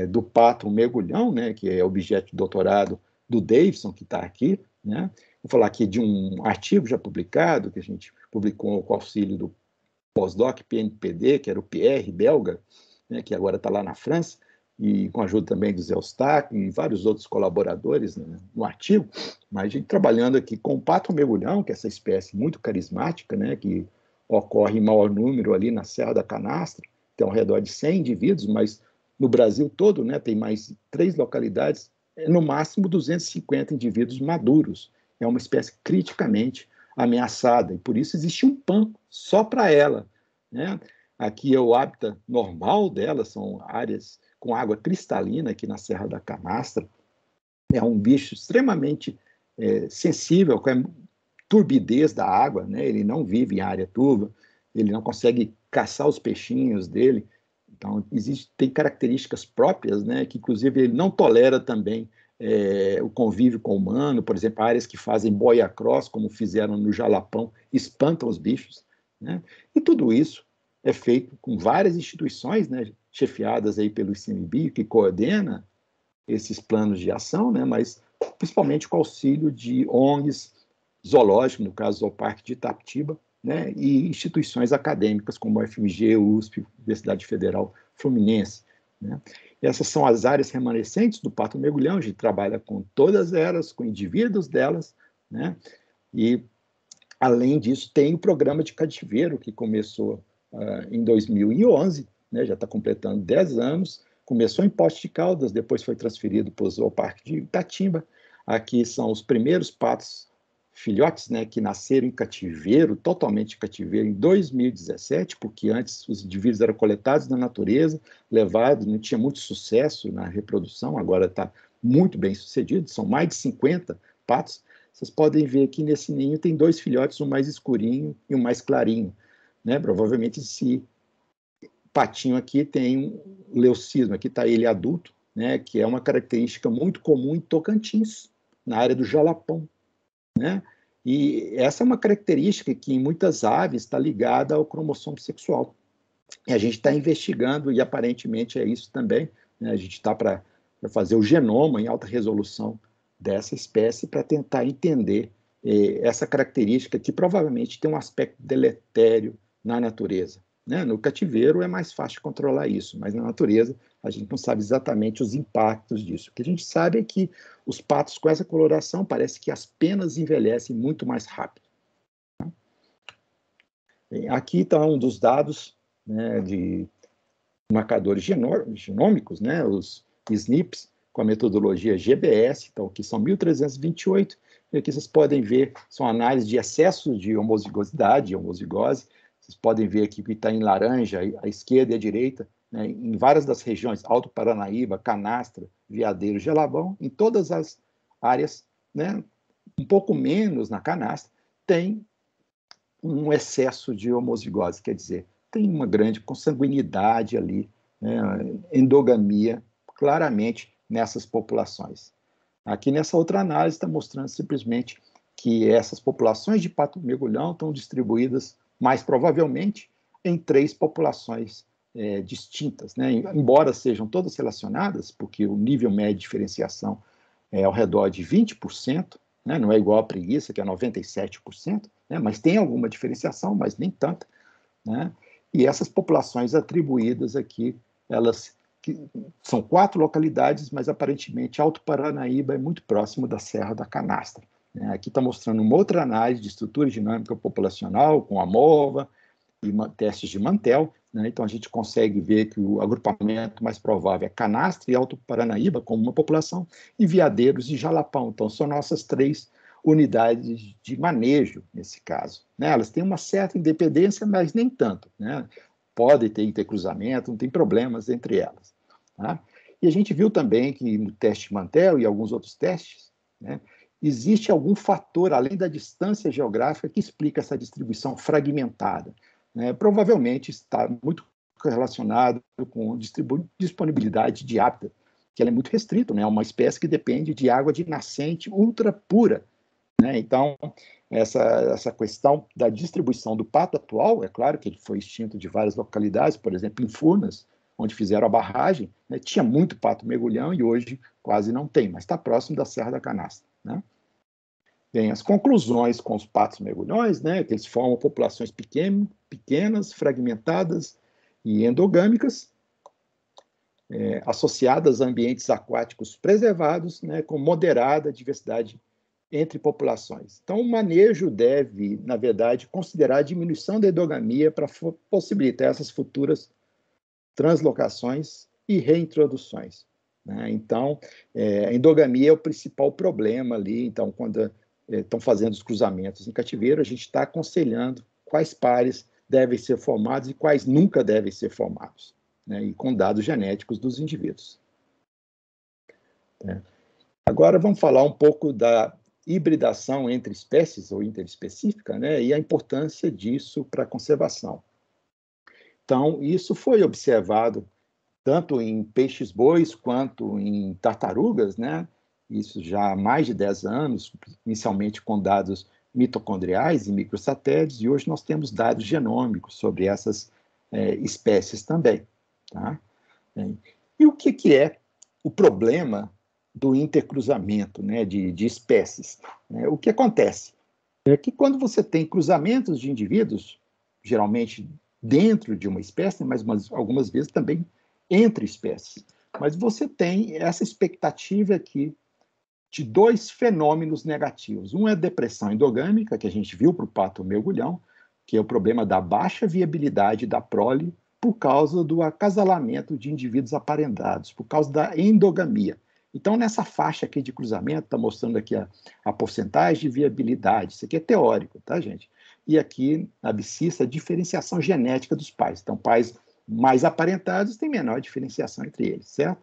do pato mergulhão, né, que é objeto de doutorado do Davidson, que está aqui, né? Vou falar aqui de um artigo já publicado, que a gente publicou com o auxílio do pós-doc PNPD, que era o Pierre, belga, né, que agora está lá na França, e com a ajuda também do Zé Eustáquio e vários outros colaboradores, né, no artigo, mas a gente trabalhando aqui com o pato mergulhão, que é essa espécie muito carismática, né, que ocorre em maior número ali na Serra da Canastra, tem ao redor de 100 indivíduos, mas no Brasil todo, né, tem mais 3 localidades, no máximo 250 indivíduos maduros. É uma espécie criticamente ameaçada, e por isso existe um PAN só para ela. Né? Aqui é o hábitat normal dela, são áreas com água cristalina aqui na Serra da Canastra. É um bicho extremamente sensível com a turbidez da água, né? Ele não vive em área turva, ele não consegue caçar os peixinhos dele. Então, tem características próprias, né, que, inclusive, ele não tolera também o convívio com o humano, por exemplo, áreas que fazem boia cross, como fizeram no Jalapão, espantam os bichos, né? E tudo isso é feito com várias instituições, né, chefiadas aí pelo ICMBio, que coordena esses planos de ação, né, mas principalmente com auxílio de ONGs, zoológico, no caso do Parque de Itapetiba, né, e instituições acadêmicas como a UFMG, USP, Universidade Federal Fluminense, né. Essas são as áreas remanescentes do pato mergulhão. A gente trabalha com todas elas, com indivíduos delas, né, e, além disso, tem o programa de cativeiro, que começou em 2011, né, já está completando 10 anos, começou em Poços de Caldas, depois foi transferido para o Zooparque de Itatimba. Aqui são os primeiros patos filhotes, né, que nasceram em cativeiro, totalmente em cativeiro, em 2017, porque antes os indivíduos eram coletados na natureza, levados, não tinha muito sucesso na reprodução, agora está muito bem sucedido, são mais de 50 patos. Vocês podem ver aqui nesse ninho tem 2 filhotes, um mais escurinho e um mais clarinho, né? Provavelmente esse patinho aqui tem um leucismo, aqui está ele adulto, né, que é uma característica muito comum em Tocantins, na área do Jalapão, né? E essa é uma característica que em muitas aves está ligada ao cromossomo sexual. E a gente está investigando, e aparentemente é isso também, né? A gente está para fazer o genoma em alta resolução dessa espécie para tentar entender essa característica que provavelmente tem um aspecto deletério na natureza, né? No cativeiro é mais fácil controlar isso, mas na natureza a gente não sabe exatamente os impactos disso. O que a gente sabe é que os patos com essa coloração parece que as penas envelhecem muito mais rápido. Bem, aqui está um dos dados, né, de marcadores genômicos, né, os SNPs, com a metodologia GBS, então aqui são 1.328, e aqui vocês podem ver, são análises de excesso de homozigosidade, homozigose. Vocês podem ver aqui que está em laranja, a esquerda e a direita, né, em várias das regiões, Alto Paranaíba, Canastra, Veadeiro, Jalabão, em todas as áreas, né, um pouco menos na Canastra, tem um excesso de homozigose, quer dizer, tem uma grande consanguinidade ali, né, endogamia, claramente nessas populações. Aqui nessa outra análise está mostrando simplesmente que essas populações de pato mergulhão estão distribuídas mais provavelmente em 3 populações distintas, né? Embora sejam todas relacionadas, porque o nível médio de diferenciação é ao redor de 20%, né? Não é igual à preguiça, que é 97%, né? Mas tem alguma diferenciação, mas nem tanta, né? E essas populações atribuídas aqui, elas são 4 localidades, mas aparentemente Alto Paranaíba é muito próximo da Serra da Canastra. Aqui está mostrando uma outra análise de estrutura dinâmica populacional, com a MOVA e testes de Mantel, né? Então a gente consegue ver que o agrupamento mais provável é Canastra e Alto Paranaíba, como uma população, e Veadeiros e Jalapão. Então são nossas 3 unidades de manejo, nesse caso, né? Elas têm uma certa independência, mas nem tanto, né? Pode ter intercruzamento, não tem problemas entre elas, tá? E a gente viu também que no teste Mantel e alguns outros testes, né, existe algum fator, além da distância geográfica, que explica essa distribuição fragmentada, né? Provavelmente está muito relacionado com disponibilidade de hábitat, que ela é muito restrita, né? É uma espécie que depende de água de nascente ultra pura, né? Então, essa questão da distribuição do pato atual, é claro que ele foi extinto de várias localidades, por exemplo, em Furnas, onde fizeram a barragem, né, tinha muito pato mergulhão e hoje quase não tem, mas está próximo da Serra da Canastra, né? Bem, as conclusões com os patos mergulhões, né, que eles formam populações pequenas, fragmentadas e endogâmicas, associadas a ambientes aquáticos preservados, né, com moderada diversidade entre populações. Então, o manejo deve, na verdade, considerar a diminuição da endogamia para possibilitar essas futuras translocações e reintroduções, né? Então, a endogamia é o principal problema ali. Então, quando estão fazendo os cruzamentos em cativeiro, a gente está aconselhando quais pares devem ser formados e quais nunca devem ser formados, né? E com dados genéticos dos indivíduos. Agora, vamos falar um pouco da hibridação entre espécies ou interespecífica, né? E a importância disso para a conservação. Então, isso foi observado tanto em peixes-bois quanto em tartarugas, né? isso já há mais de 10 anos, inicialmente com dados mitocondriais e microsatélites, e hoje nós temos dados genômicos sobre essas espécies também. Tá? E o que é o problema do intercruzamento, né, de espécies? O que acontece é que quando você tem cruzamentos de indivíduos, geralmente dentro de uma espécie, mas algumas vezes também entre espécies, mas você tem essa expectativa aqui de dois fenômenos negativos. Um é a depressão endogâmica, que a gente viu para o pato mergulhão, que é o problema da baixa viabilidade da prole por causa do acasalamento de indivíduos aparentados, por causa da endogamia. Então, nessa faixa aqui de cruzamento, está mostrando aqui a porcentagem de viabilidade. Isso aqui é teórico, tá, gente? E aqui, na abscissa, a diferenciação genética dos pais. Então, pais mais aparentados têm menor diferenciação entre eles, certo?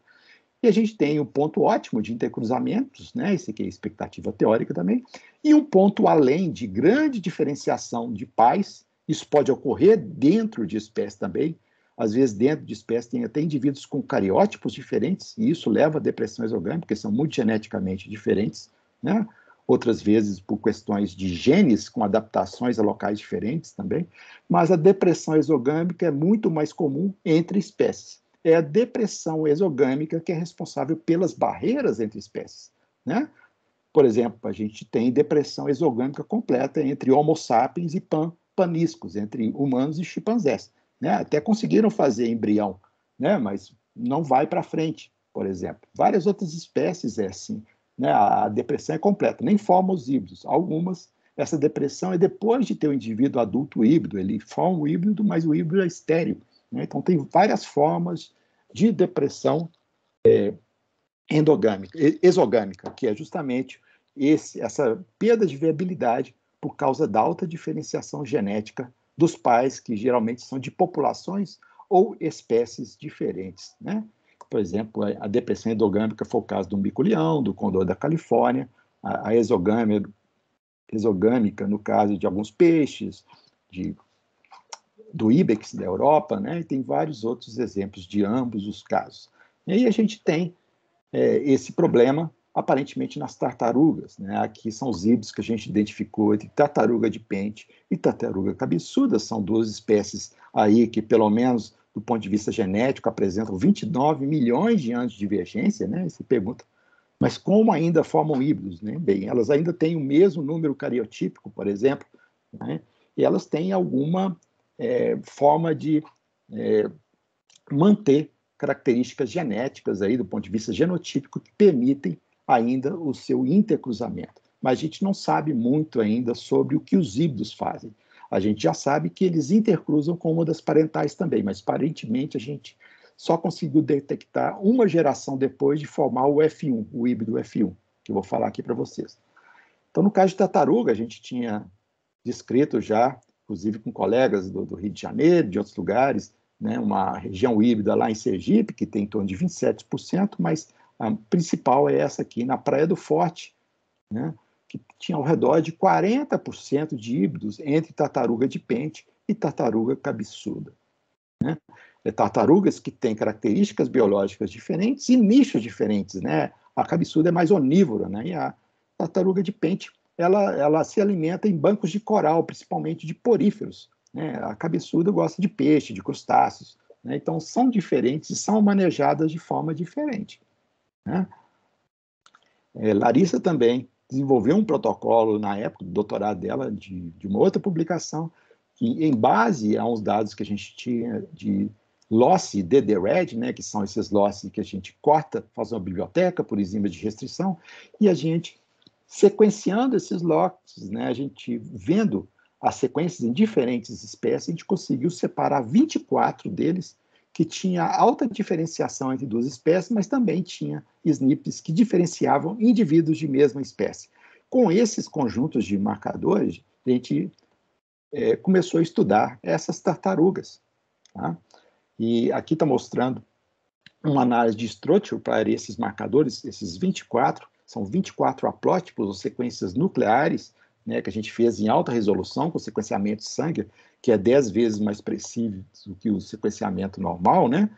E a gente tem um ponto ótimo de intercruzamentos, né? Esse aqui é a expectativa teórica também, e um ponto além de grande diferenciação de pais. Isso pode ocorrer dentro de espécies também. Às vezes, dentro de espécies, tem até indivíduos com cariótipos diferentes, e isso leva a depressão exogâmica, porque são muito geneticamente diferentes, né? Outras vezes por questões de genes com adaptações a locais diferentes também. Mas a depressão exogâmica é muito mais comum entre espécies. É a depressão exogâmica que é responsável pelas barreiras entre espécies, né? Por exemplo, a gente tem depressão exogâmica completa entre Homo sapiens e paniscos, entre humanos e chimpanzés, né? Até conseguiram fazer embrião, né? Mas não vai para frente, por exemplo. Várias outras espécies é assim, né? A depressão é completa, nem forma os híbridos. Algumas, essa depressão é depois de ter o indivíduo adulto híbrido, ele forma o híbrido, mas o híbrido é estéril, né? Então, tem várias formas de depressão exogâmica, que é justamente essa perda de viabilidade por causa da alta diferenciação genética dos pais, que geralmente são de populações ou espécies diferentes, né? Por exemplo, a depressão endogâmica foi o caso do mico-leão, do condor da Califórnia, a exogâmica, no caso de alguns peixes, do Ibex da Europa, né? E tem vários outros exemplos de ambos os casos. E aí a gente tem esse problema, aparentemente, nas tartarugas, né? Aqui são os híbridos que a gente identificou entre tartaruga de pente e tartaruga cabeçuda, são duas espécies aí que, pelo menos do ponto de vista genético, apresentam 29 milhões de anos de divergência, né? Você pergunta, mas como ainda formam híbridos, né? Bem, elas ainda têm o mesmo número cariotípico, por exemplo, né? E elas têm alguma forma de manter características genéticas aí do ponto de vista genotípico que permitem ainda o seu intercruzamento. Mas a gente não sabe muito ainda sobre o que os híbridos fazem. A gente já sabe que eles intercruzam com uma das parentais também, mas aparentemente a gente só conseguiu detectar uma geração depois de formar o F1, o híbrido F1, que eu vou falar aqui para vocês. Então, no caso de tartaruga, a gente tinha descrito já, inclusive com colegas do Rio de Janeiro, de outros lugares, né, uma região híbrida lá em Sergipe, que tem em torno de 27%, mas a principal é essa aqui, na Praia do Forte, né, que tinha ao redor de 40% de híbridos entre tartaruga de pente e tartaruga cabeçuda. Né? Tartarugas que têm características biológicas diferentes e nichos diferentes, né? A cabeçuda é mais onívora, né? E a tartaruga de pente, ela se alimenta em bancos de coral, principalmente de poríferos, né? A cabeçuda gosta de peixe, de crustáceos, né? Então, são diferentes e são manejadas de forma diferente, né? Larissa também desenvolveu um protocolo na época do doutorado dela, de uma outra publicação, que, em base a uns dados que a gente tinha de loss DD-RED, né, que são esses loss que a gente corta, faz uma biblioteca por enzima de restrição, e a gente, sequenciando esses losses, né, a gente vendo as sequências em diferentes espécies, a gente conseguiu separar 24 deles que tinha alta diferenciação entre duas espécies, mas também tinha SNPs que diferenciavam indivíduos de mesma espécie. Com esses conjuntos de marcadores, a gente começou a estudar essas tartarugas. Tá? E aqui está mostrando uma análise de structure para esses marcadores, esses 24, são 24 haplótipos ou sequências nucleares, né, que a gente fez em alta resolução, com sequenciamento de sangue, que é 10 vezes mais preciso do que o sequenciamento normal, né,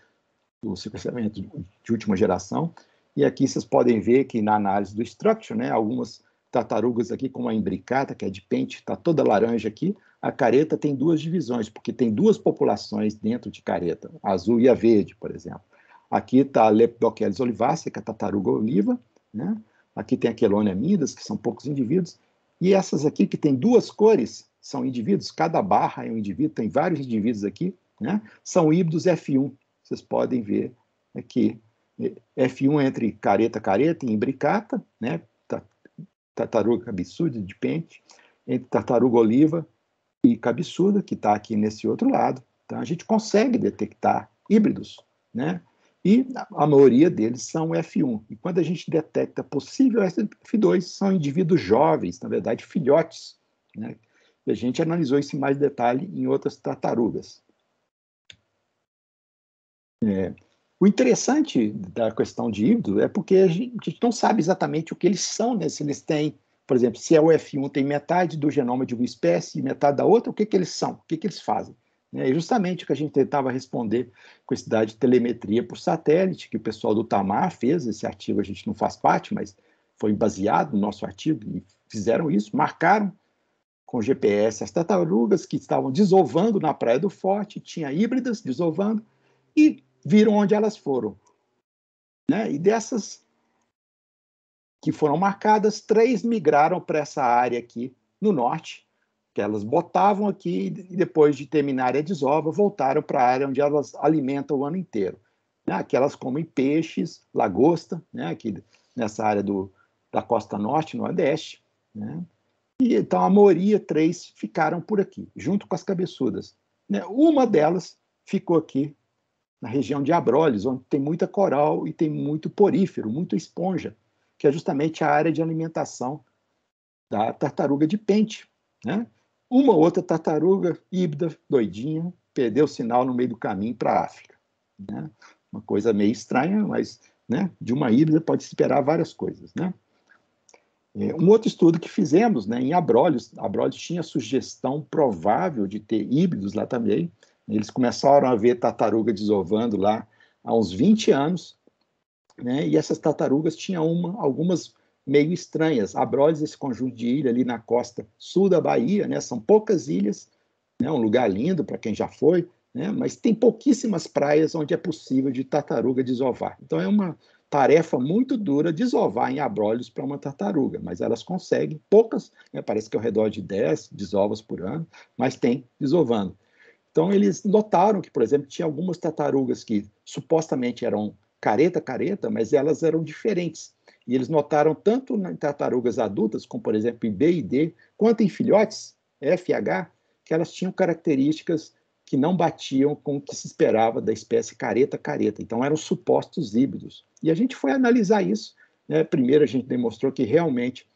o sequenciamento de última geração, E aqui vocês podem ver que na análise do structure, né, algumas tartarugas aqui, como a imbricata, que é de pente, está toda laranja aqui. A careta tem duas divisões, porque tem duas populações dentro de careta, a azul e a verde, por exemplo. Aqui está a Lepidopteris olivácea, que é a tartaruga oliva, né? Aqui tem a Chelonia midas, que são poucos indivíduos, e essas aqui, que tem duas cores, são indivíduos, cada barra é um indivíduo, tem vários indivíduos aqui, né? São híbridos F1, vocês podem ver aqui. F1 entre careta e imbricata, né? Tartaruga cabeçuda de pente, entre tartaruga oliva e cabeçuda, que está aqui nesse outro lado. Então, a gente consegue detectar híbridos, né? E a maioria deles são F1. E quando a gente detecta possível F2, são indivíduos jovens, na verdade, filhotes, né? E a gente analisou isso em mais detalhe em outras tartarugas. O interessante da questão de híbrido é porque a gente não sabe exatamente o que eles são, né? Se eles têm, por exemplo, se é o F1 tem metade do genoma de uma espécie e metade da outra, o que eles são? O que eles fazem? É justamente o que a gente tentava responder com esse dado de telemetria por satélite, que o pessoal do Tamar fez. Esse artigo a gente não faz parte, mas foi baseado no nosso artigo, e fizeram isso, marcaram com GPS as tartarugas que estavam desovando na Praia do Forte, tinha híbridas desovando, e viram onde elas foram. Né? E dessas que foram marcadas, 3 migraram para essa área aqui no norte, que elas botavam aqui e depois de terminar a desova, voltaram para a área onde elas alimentam o ano inteiro. Né? Aqui elas comem peixes, lagosta, né? Aqui nessa área da costa norte, nordeste. Né? E então a maioria, 3, ficaram por aqui, junto com as cabeçudas. Né? Uma delas ficou aqui na região de Abrolhos, onde tem muita coral e tem muito porífero, muita esponja, que é justamente a área de alimentação da tartaruga de pente. Né? Uma outra tartaruga híbrida, doidinha, perdeu o sinal no meio do caminho para a África. Né? Uma coisa meio estranha, mas né, de uma híbrida pode se esperar várias coisas. Né? Um outro estudo que fizemos, né, em Abrolhos tinha sugestão provável de ter híbridos lá também. Eles começaram a ver tartaruga desovando lá há uns 20 anos, né, e essas tartarugas tinham algumas meio estranhas. Abrolhos, esse conjunto de ilha ali na costa sul da Bahia, né, são poucas ilhas, né, um lugar lindo para quem já foi, né, mas tem pouquíssimas praias onde é possível de tartaruga desovar. Então é uma tarefa muito dura desovar em Abrolhos para uma tartaruga, mas elas conseguem, poucas, né, parece que é ao redor de 10 desovas por ano, mas tem desovando. Então, eles notaram que, por exemplo, tinha algumas tartarugas que supostamente eram careta, mas elas eram diferentes. E eles notaram tanto em tartarugas adultas, como, por exemplo, em B e D, quanto em filhotes, FH, que elas tinham características que não batiam com o que se esperava da espécie careta. Então, eram supostos híbridos. E a gente foi analisar isso. Né? Primeiro, a gente demonstrou que realmente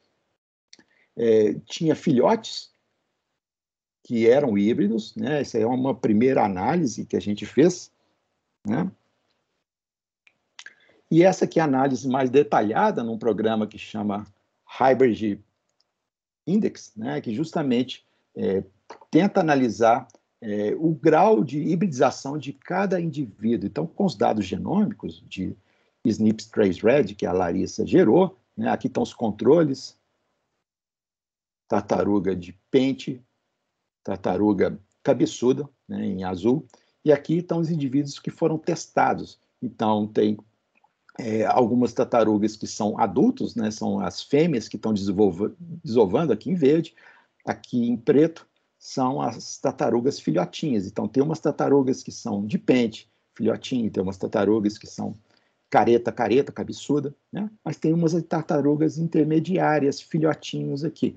tinha filhotes que eram híbridos, né? Essa é uma primeira análise que a gente fez, né? E essa aqui é a análise mais detalhada num programa que chama Hybrid Index, né? Que justamente tenta analisar o grau de hibridização de cada indivíduo. Então, com os dados genômicos de SNP Trace Red, que a Larissa gerou, né? Aqui estão os controles, tartaruga de pente, tartaruga cabeçuda, né, em azul, e aqui estão os indivíduos que foram testados. Então, tem algumas tartarugas que são adultos, né, são as fêmeas que estão desovando aqui em verde, aqui em preto são as tartarugas filhotinhas. Então, tem umas tartarugas que são de pente, filhotinho, tem umas tartarugas que são careta, cabeçuda, né? Mas tem umas tartarugas intermediárias, filhotinhos aqui.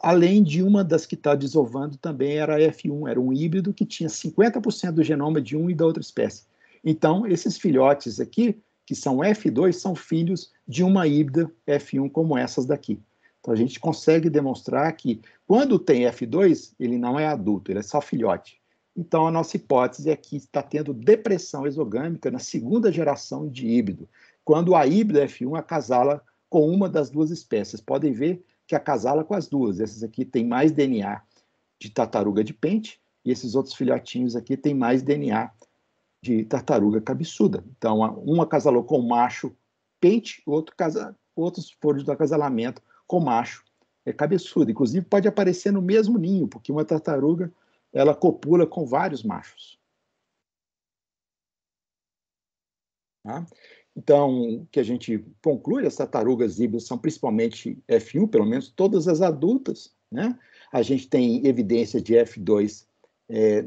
Além de uma das que está desovando também era a F1, era um híbrido que tinha 50% do genoma de um e da outra espécie. Então, esses filhotes aqui, que são F2, são filhos de uma híbrida F1 como essas daqui. Então, a gente consegue demonstrar que quando tem F2, ele não é adulto, ele é só filhote. Então, a nossa hipótese é que está tendo depressão exogâmica na segunda geração de híbrido, quando a híbrida F1 acasala com uma das duas espécies. Podem ver que acasala com as duas. Essas aqui têm mais DNA de tartaruga de pente e esses outros filhotinhos aqui têm mais DNA de tartaruga cabeçuda. Então, um acasalou com o macho pente, outros foram do acasalamento com macho cabeçudo. Inclusive, pode aparecer no mesmo ninho, porque uma tartaruga ela copula com vários machos. Tá? Então, o que a gente conclui, as tartarugas híbridas são principalmente F1, pelo menos todas as adultas, né? A gente tem evidência de F2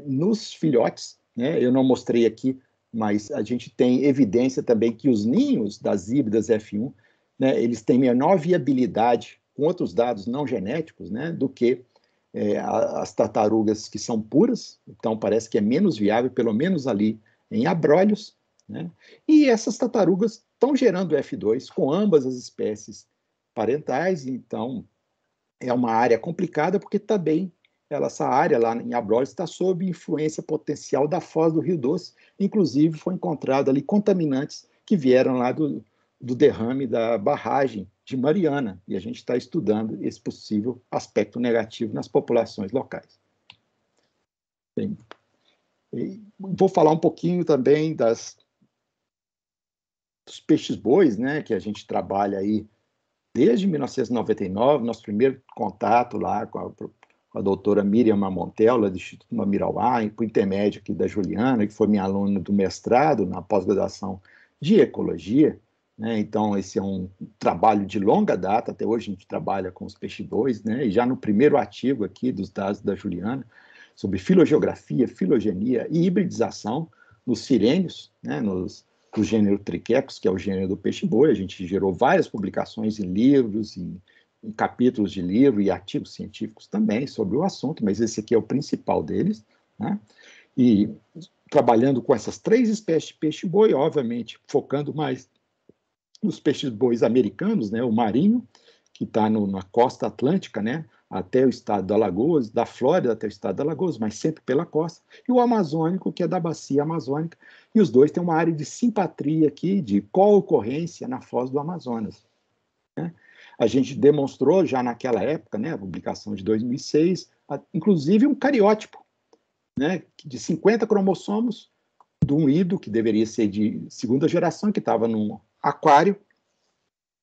nos filhotes, né? Eu não mostrei aqui, mas a gente tem evidência também que os ninhos das híbridas F1, né, eles têm menor viabilidade com outros dados não genéticos, né, do que as tartarugas que são puras. Então, parece que é menos viável, pelo menos ali em abrolhos, né? E essas tartarugas estão gerando F2 com ambas as espécies parentais. Então, é uma área complicada, porque também essa área lá em abrolhos está sob influência potencial da foz do Rio Doce. Inclusive, foi encontrado ali contaminantes que vieram lá do derrame da barragem de Mariana, e a gente está estudando esse possível aspecto negativo nas populações locais. Bem, vou falar um pouquinho também dos peixes-bois, né, que a gente trabalha aí desde 1999, nosso primeiro contato lá com a doutora Miriam Mamontel, do Instituto Mamirauá, por intermédio aqui da Juliana, que foi minha aluna do mestrado na pós-graduação de Ecologia, né? Então, esse é um trabalho de longa data, até hoje a gente trabalha com os peixes-bois, né? E já no primeiro artigo aqui dos dados da Juliana, sobre filogeografia, filogenia e hibridização nos sirênios, né? Do gênero Triquecos, que é o gênero do peixe-boi. A gente gerou várias publicações em livros, em capítulos de livro e artigos científicos também sobre o assunto, mas esse aqui é o principal deles, né? E trabalhando com essas 3 espécies de peixe-boi, obviamente focando mais nos peixes-bois americanos, né? O marinho, que está na costa atlântica, né? Até o estado da Alagoas, da Flórida até o estado da Alagoas, mas sempre pela costa, e o amazônico, que é da bacia amazônica, e os dois têm uma área de simpatria aqui, de co-ocorrência na foz do Amazonas, né? A gente demonstrou já naquela época, né, a publicação de 2006, inclusive um cariótipo, né, de 50 cromossomos de um híbrido que deveria ser de segunda geração, que estava num aquário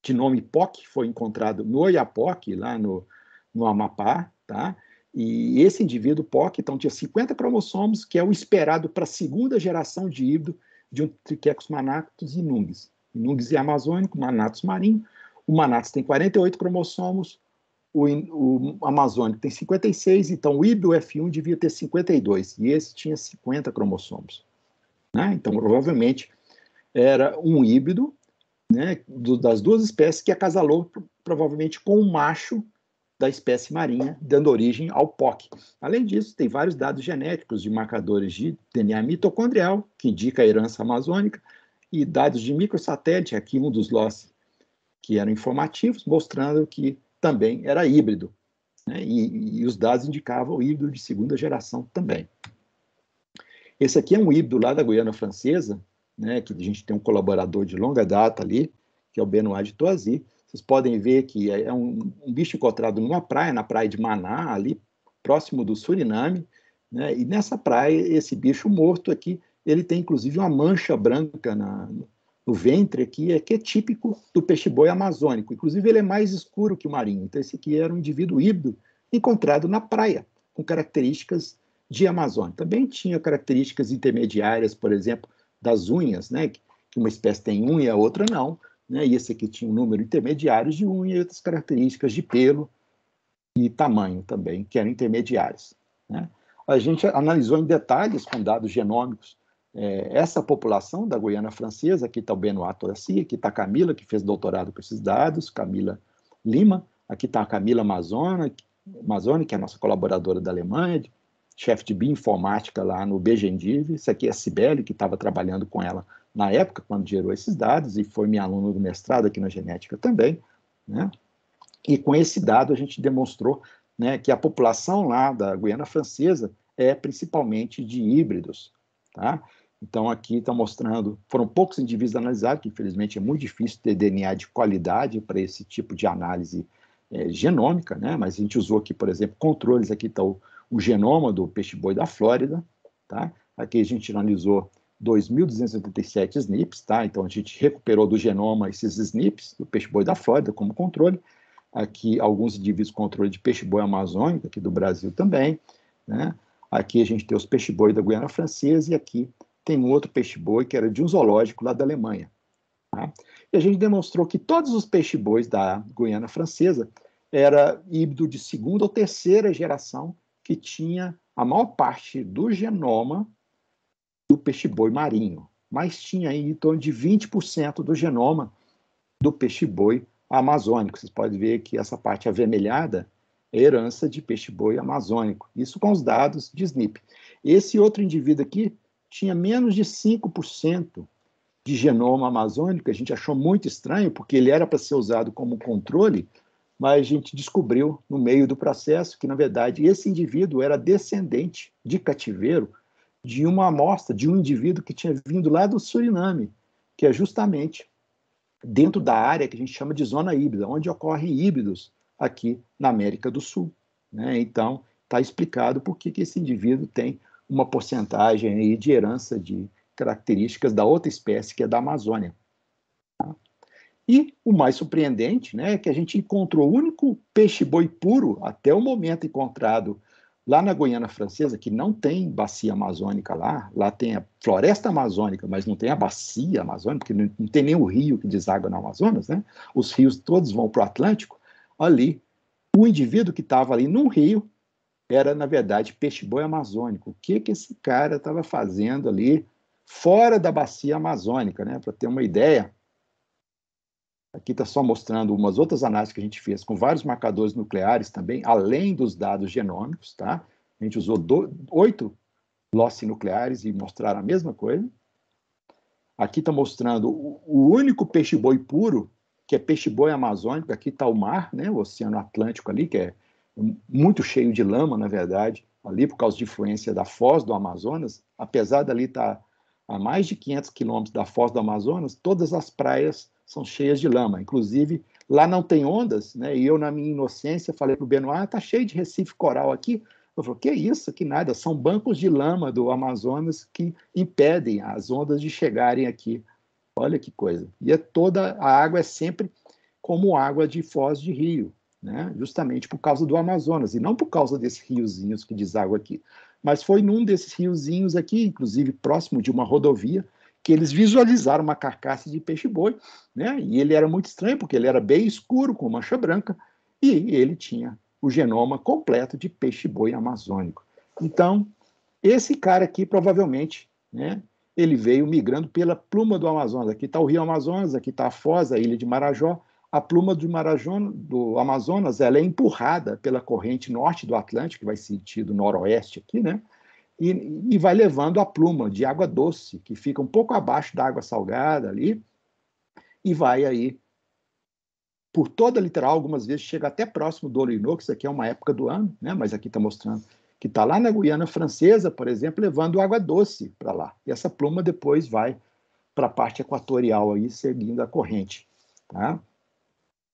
de nome POC, foi encontrado no Oiapoque, lá no Amapá, tá? E esse indivíduo POC, então, tinha 50 cromossomos, que é o esperado para a segunda geração de híbrido de um Triquecos manatus e nunguis. Nunguis é amazônico, manatus marinho. O manatus tem 48 cromossomos, o amazônico tem 56, então o híbrido F1 devia ter 52, e esse tinha 50 cromossomos, né? Então, provavelmente, era um híbrido, né, das duas espécies que acasalou provavelmente com um macho da espécie marinha, dando origem ao POC. Além disso, tem vários dados genéticos de marcadores de DNA mitocondrial, que indica a herança amazônica, e dados de microsatélite, aqui um dos lotes que eram informativos, mostrando que também era híbrido, né, e os dados indicavam o híbrido de segunda geração também. Esse aqui é um híbrido lá da Guiana Francesa, né, que a gente tem um colaborador de longa data ali, que é o Benoit de Toisy. Vocês podem ver que é um bicho encontrado numa praia, na praia de Maná, ali próximo do Suriname, né, e nessa praia, esse bicho morto aqui, ele tem inclusive uma mancha branca no ventre aqui, que é típico do peixe-boi amazônico. Inclusive, ele é mais escuro que o marinho. Então, esse aqui era um indivíduo híbrido encontrado na praia, com características de Amazônia. Também tinha características intermediárias, por exemplo, das unhas, né? Que uma espécie tem unha, a outra não, né? E esse aqui tinha um número intermediário de unha e outras características de pelo e tamanho também, que eram intermediárias, né? A gente analisou em detalhes, com dados genômicos, essa população da Guiana Francesa. Aqui está o Benoit Toisy, aqui está a Camila, que fez doutorado com esses dados, Camila Lima, aqui está a Camila Mazzoni, que é a nossa colaboradora da Alemanha, chefe de bioinformática lá no BGendive. Isso aqui é a Cibele, que estava trabalhando com ela na época, quando gerou esses dados, e foi minha aluna do mestrado aqui na genética também, né? E com esse dado a gente demonstrou, né, que a população lá da Guiana Francesa é principalmente de híbridos, tá? Então aqui está mostrando, foram poucos indivíduos analisados, que infelizmente é muito difícil ter DNA de qualidade para esse tipo de análise genômica, né? Mas a gente usou aqui, por exemplo, controles. Aqui está o genoma do peixe-boi da Flórida, tá? Aqui a gente analisou 2.287 SNPs, tá? Então, a gente recuperou do genoma esses SNPs do peixe-boi da Flórida como controle. Aqui, alguns indivíduos controle de peixe-boi amazônico, aqui do Brasil também, né? Aqui a gente tem os peixe-boi da Guiana Francesa e aqui tem um outro peixe-boi que era de um zoológico lá da Alemanha. Tá? E a gente demonstrou que todos os peixe-bois da Guiana Francesa era híbrido de segunda ou terceira geração que tinha a maior parte do genoma do peixe-boi marinho, mas tinha aí em torno de 20% do genoma do peixe-boi amazônico. Vocês podem ver que essa parte avermelhada é herança de peixe-boi amazônico. Isso com os dados de SNP. Esse outro indivíduo aqui tinha menos de 5% de genoma amazônico. A gente achou muito estranho, porque ele era para ser usado como controle, mas a gente descobriu no meio do processo que, na verdade, esse indivíduo era descendente de cativeiro de uma amostra, de um indivíduo que tinha vindo lá do Suriname, que é justamente dentro da área que a gente chama de zona híbrida, onde ocorrem híbridos aqui na América do Sul, né? Então, está explicado por que esse indivíduo tem uma porcentagem aí de herança de características da outra espécie, que é da Amazônia. Tá? E o mais surpreendente, né, é que a gente encontrou o único peixe-boi puro, até o momento encontrado lá na Guiana Francesa, que não tem bacia amazônica lá tem a floresta amazônica, mas não tem a bacia amazônica, porque não tem nem o rio que deságua no Amazonas, né? Os rios todos vão para o Atlântico. Ali, o indivíduo que estava ali num rio era, na verdade, peixe-boi amazônico. O que esse cara estava fazendo ali fora da bacia amazônica, né? Para ter uma ideia, aqui está só mostrando umas outras análises que a gente fez com vários marcadores nucleares também, além dos dados genômicos, tá? A gente usou 8 loci nucleares e mostraram a mesma coisa. Aqui está mostrando o único peixe-boi puro, que é peixe-boi amazônico. Aqui está o mar, né? O Oceano Atlântico ali, que é muito cheio de lama, na verdade, ali por causa de influência da foz do Amazonas. Apesar dali estar a mais de 500 quilômetros da foz do Amazonas, todas as praias são cheias de lama. Inclusive, lá não tem ondas, né? E eu, na minha inocência, falei para o Benoit, está cheio de recife coral aqui. Eu falei, que isso? Que nada, são bancos de lama do Amazonas que impedem as ondas de chegarem aqui. Olha que coisa. E toda a água é sempre como água de foz de rio, né? Justamente por causa do Amazonas, e não por causa desses riozinhos que deságua aqui. Mas foi num desses riozinhos aqui, inclusive próximo de uma rodovia, que eles visualizaram uma carcaça de peixe-boi, né? E ele era muito estranho, porque ele era bem escuro, com mancha branca, e ele tinha o genoma completo de peixe-boi amazônico. Então, esse cara aqui, provavelmente, né, ele veio migrando pela pluma do Amazonas. Aqui está o rio Amazonas, aqui está a foz, a ilha de Marajó. A pluma do Amazonas, ela é empurrada pela corrente norte do Atlântico, que vai sentido noroeste aqui, né? E vai levando a pluma de água doce, que fica um pouco abaixo da água salgada ali, e vai aí por toda a litoral, algumas vezes chega até próximo do Orinoco. Isso aqui é uma época do ano, né? Mas aqui está mostrando que está lá na Guiana Francesa, por exemplo, levando água doce para lá. E essa pluma depois vai para a parte equatorial, aí, seguindo a corrente. Tá?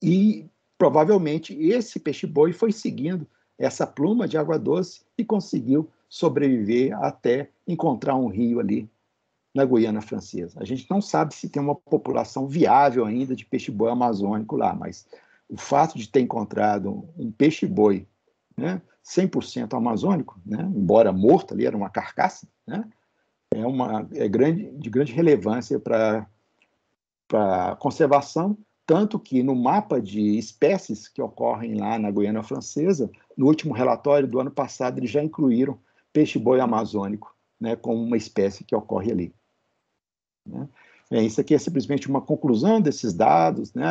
E provavelmente esse peixe-boi foi seguindo essa pluma de água doce e conseguiu sobreviver até encontrar um rio ali na Guiana Francesa. A gente não sabe se tem uma população viável ainda de peixe-boi amazônico lá, mas o fato de ter encontrado um peixe-boi, né, 100% amazônico, né, embora morto ali, era uma carcaça, né, de grande relevância para a conservação, tanto que no mapa de espécies que ocorrem lá na Guiana Francesa, no último relatório do ano passado, eles já incluíram peixe-boi amazônico, né, como uma espécie que ocorre ali. Né? Isso aqui é simplesmente uma conclusão desses dados, né,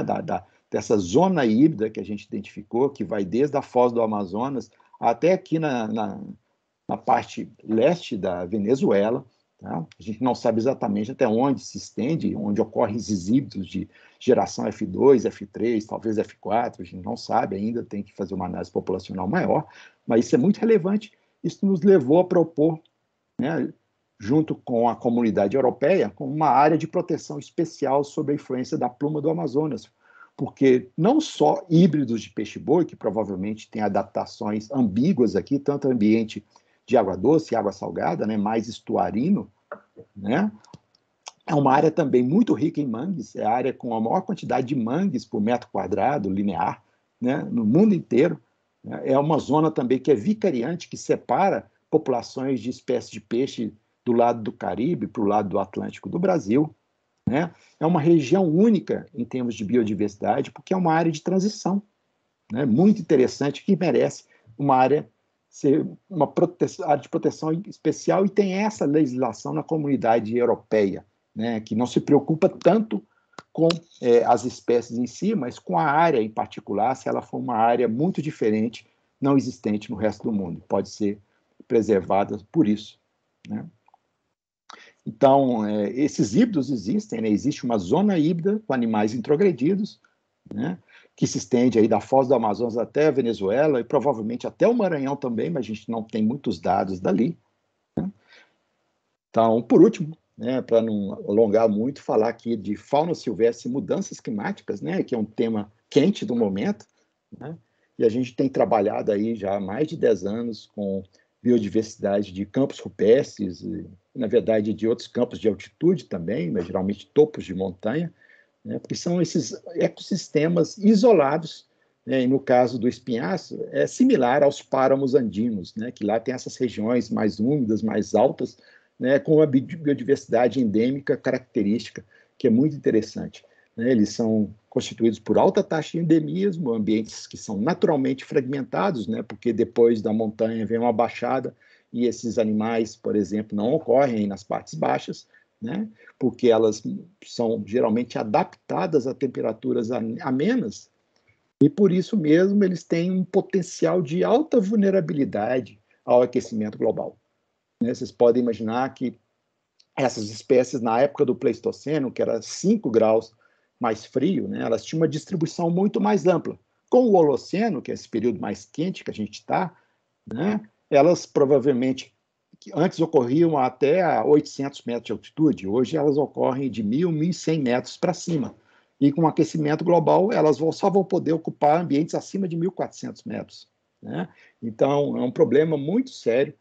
dessa zona híbrida que a gente identificou, que vai desde a foz do Amazonas até aqui na parte leste da Venezuela. Tá? A gente não sabe exatamente até onde se estende, onde ocorrem esses híbridos de geração F2, F3, talvez F4, a gente não sabe ainda, tem que fazer uma análise populacional maior, mas isso é muito relevante. Isso nos levou a propor, né, junto com a comunidade europeia, com uma área de proteção especial sobre a influência da pluma do Amazonas, porque não só híbridos de peixe-boi, que provavelmente têm adaptações ambíguas aqui, tanto ambiente de água doce e água salgada, né, mais estuarino, né? É uma área também muito rica em mangues, é a área com a maior quantidade de mangues por metro quadrado linear, né, no mundo inteiro. É uma zona também que é vicariante, que separa populações de espécies de peixe do lado do Caribe para o lado do Atlântico do Brasil, né? É uma região única em termos de biodiversidade, porque é uma área de transição, né, muito interessante, que merece uma área ser uma área de proteção especial, e tem essa legislação na comunidade europeia, né, que não se preocupa tanto com as espécies em si, mas com a área em particular, se ela for uma área muito diferente, não existente no resto do mundo, pode ser preservada por isso, né? Então, esses híbridos existem, né? Existe uma zona híbrida com animais introgredidos, né, que se estende aí da Foz do Amazonas até a Venezuela e provavelmente até o Maranhão também, mas a gente não tem muitos dados dali, né? Então, por último, né, para não alongar muito, falar aqui de fauna silvestre e mudanças climáticas, né, que é um tema quente do momento, né, e a gente tem trabalhado aí já há mais de 10 anos com biodiversidade de campos rupestres, e, na verdade, de outros campos de altitude também, mas geralmente topos de montanha, né, porque são esses ecossistemas isolados, né, e no caso do espinhaço, é similar aos páramos andinos, né, que lá tem essas regiões mais úmidas, mais altas, né, com uma biodiversidade endêmica característica, que é muito interessante, né? Eles são constituídos por alta taxa de endemismo, ambientes que são naturalmente fragmentados, né, porque depois da montanha vem uma baixada, e esses animais, por exemplo, não ocorrem nas partes baixas, né, porque elas são geralmente adaptadas a temperaturas amenas, e por isso mesmo eles têm um potencial de alta vulnerabilidade ao aquecimento global, né? Vocês podem imaginar que essas espécies, na época do Pleistoceno, que era 5 graus mais frio, né, elas tinham uma distribuição muito mais ampla. Com o Holoceno, que é esse período mais quente que a gente está, né, elas provavelmente antes ocorriam até a 800 metros de altitude, hoje elas ocorrem de 1.000, 1.100 metros para cima. E com o aquecimento global, elas só vão poder ocupar ambientes acima de 1.400 metros, né? Então, é um problema muito sério,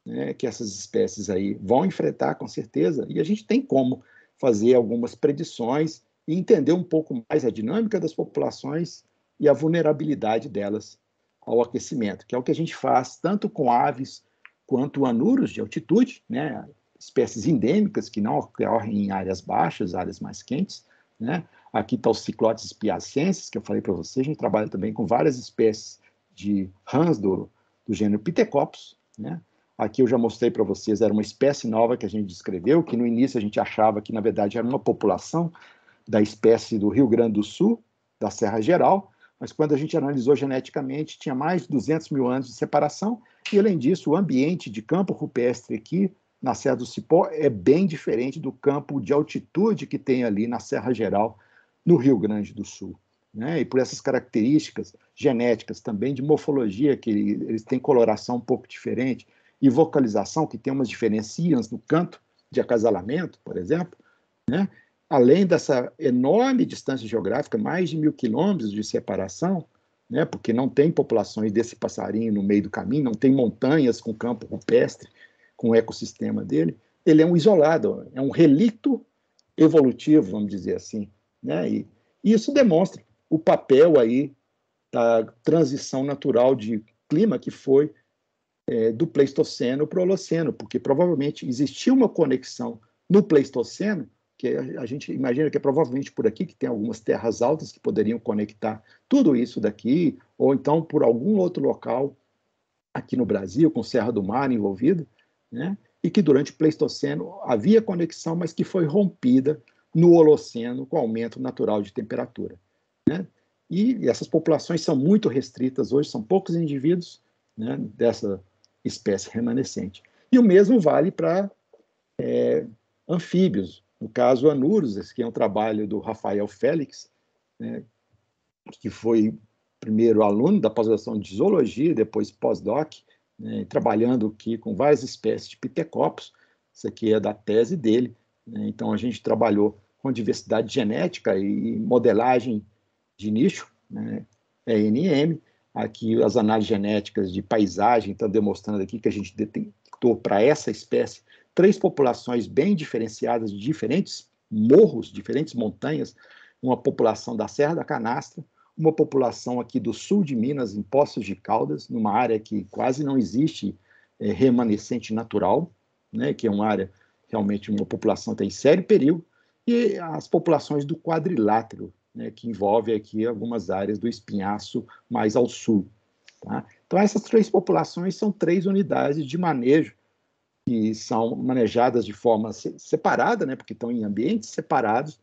né, que essas espécies aí vão enfrentar, com certeza, e a gente tem como fazer algumas predições e entender um pouco mais a dinâmica das populações e a vulnerabilidade delas ao aquecimento, que é o que a gente faz tanto com aves quanto anuros de altitude, né, espécies endêmicas que não ocorrem em áreas baixas, áreas mais quentes, né? Aqui está os ciclotes piacenses, que eu falei para você, a gente trabalha também com várias espécies de rãs do gênero Pithecopus, né? Aqui eu já mostrei para vocês, era uma espécie nova que a gente descreveu, que no início a gente achava que, na verdade, era uma população da espécie do Rio Grande do Sul, da Serra Geral, mas quando a gente analisou geneticamente, tinha mais de 200 mil anos de separação, e além disso, o ambiente de campo rupestre aqui na Serra do Cipó é bem diferente do campo de altitude que tem ali na Serra Geral, no Rio Grande do Sul, né? E por essas características genéticas, também de morfologia, que eles têm coloração um pouco diferente, e vocalização, que tem umas diferenças no canto de acasalamento, por exemplo, né? Além dessa enorme distância geográfica, mais de 1.000 quilômetros de separação, né? Porque não tem populações desse passarinho no meio do caminho, não tem montanhas com campo rupestre, com o ecossistema dele, ele é um isolado, é um relicto evolutivo, vamos dizer assim, né? E isso demonstra o papel aí da transição natural de clima que foi do Pleistoceno para o Holoceno, porque provavelmente existia uma conexão no Pleistoceno, que a gente imagina que é provavelmente por aqui, que tem algumas terras altas que poderiam conectar tudo isso daqui, ou então por algum outro local aqui no Brasil, com Serra do Mar envolvida, né? E que durante o Pleistoceno havia conexão, mas que foi rompida no Holoceno com aumento natural de temperatura, né? E essas populações são muito restritas hoje, são poucos indivíduos, né, dessa espécie remanescente. E o mesmo vale para anfíbios, no caso anuros, esse que é um trabalho do Rafael Félix, né, que foi primeiro aluno da pós-graduação de zoologia, depois pós-doc, né, trabalhando aqui com várias espécies de pitecopos. Isso aqui é da tese dele, né? Então a gente trabalhou com diversidade genética e modelagem de nicho, né, ENM. Aqui as análises genéticas de paisagem estão demonstrando aqui que a gente detectou para essa espécie 3 populações bem diferenciadas, de diferentes morros, diferentes montanhas, uma população da Serra da Canastra, uma população aqui do sul de Minas, em Poços de Caldas, numa área que quase não existe remanescente natural, né, que é uma área, realmente, uma população que tem sério perigo, e as populações do quadrilátero, né, que envolve aqui algumas áreas do Espinhaço mais ao sul. Tá? Então, essas 3 populações são 3 unidades de manejo que são manejadas de forma separada, né, porque estão em ambientes separados.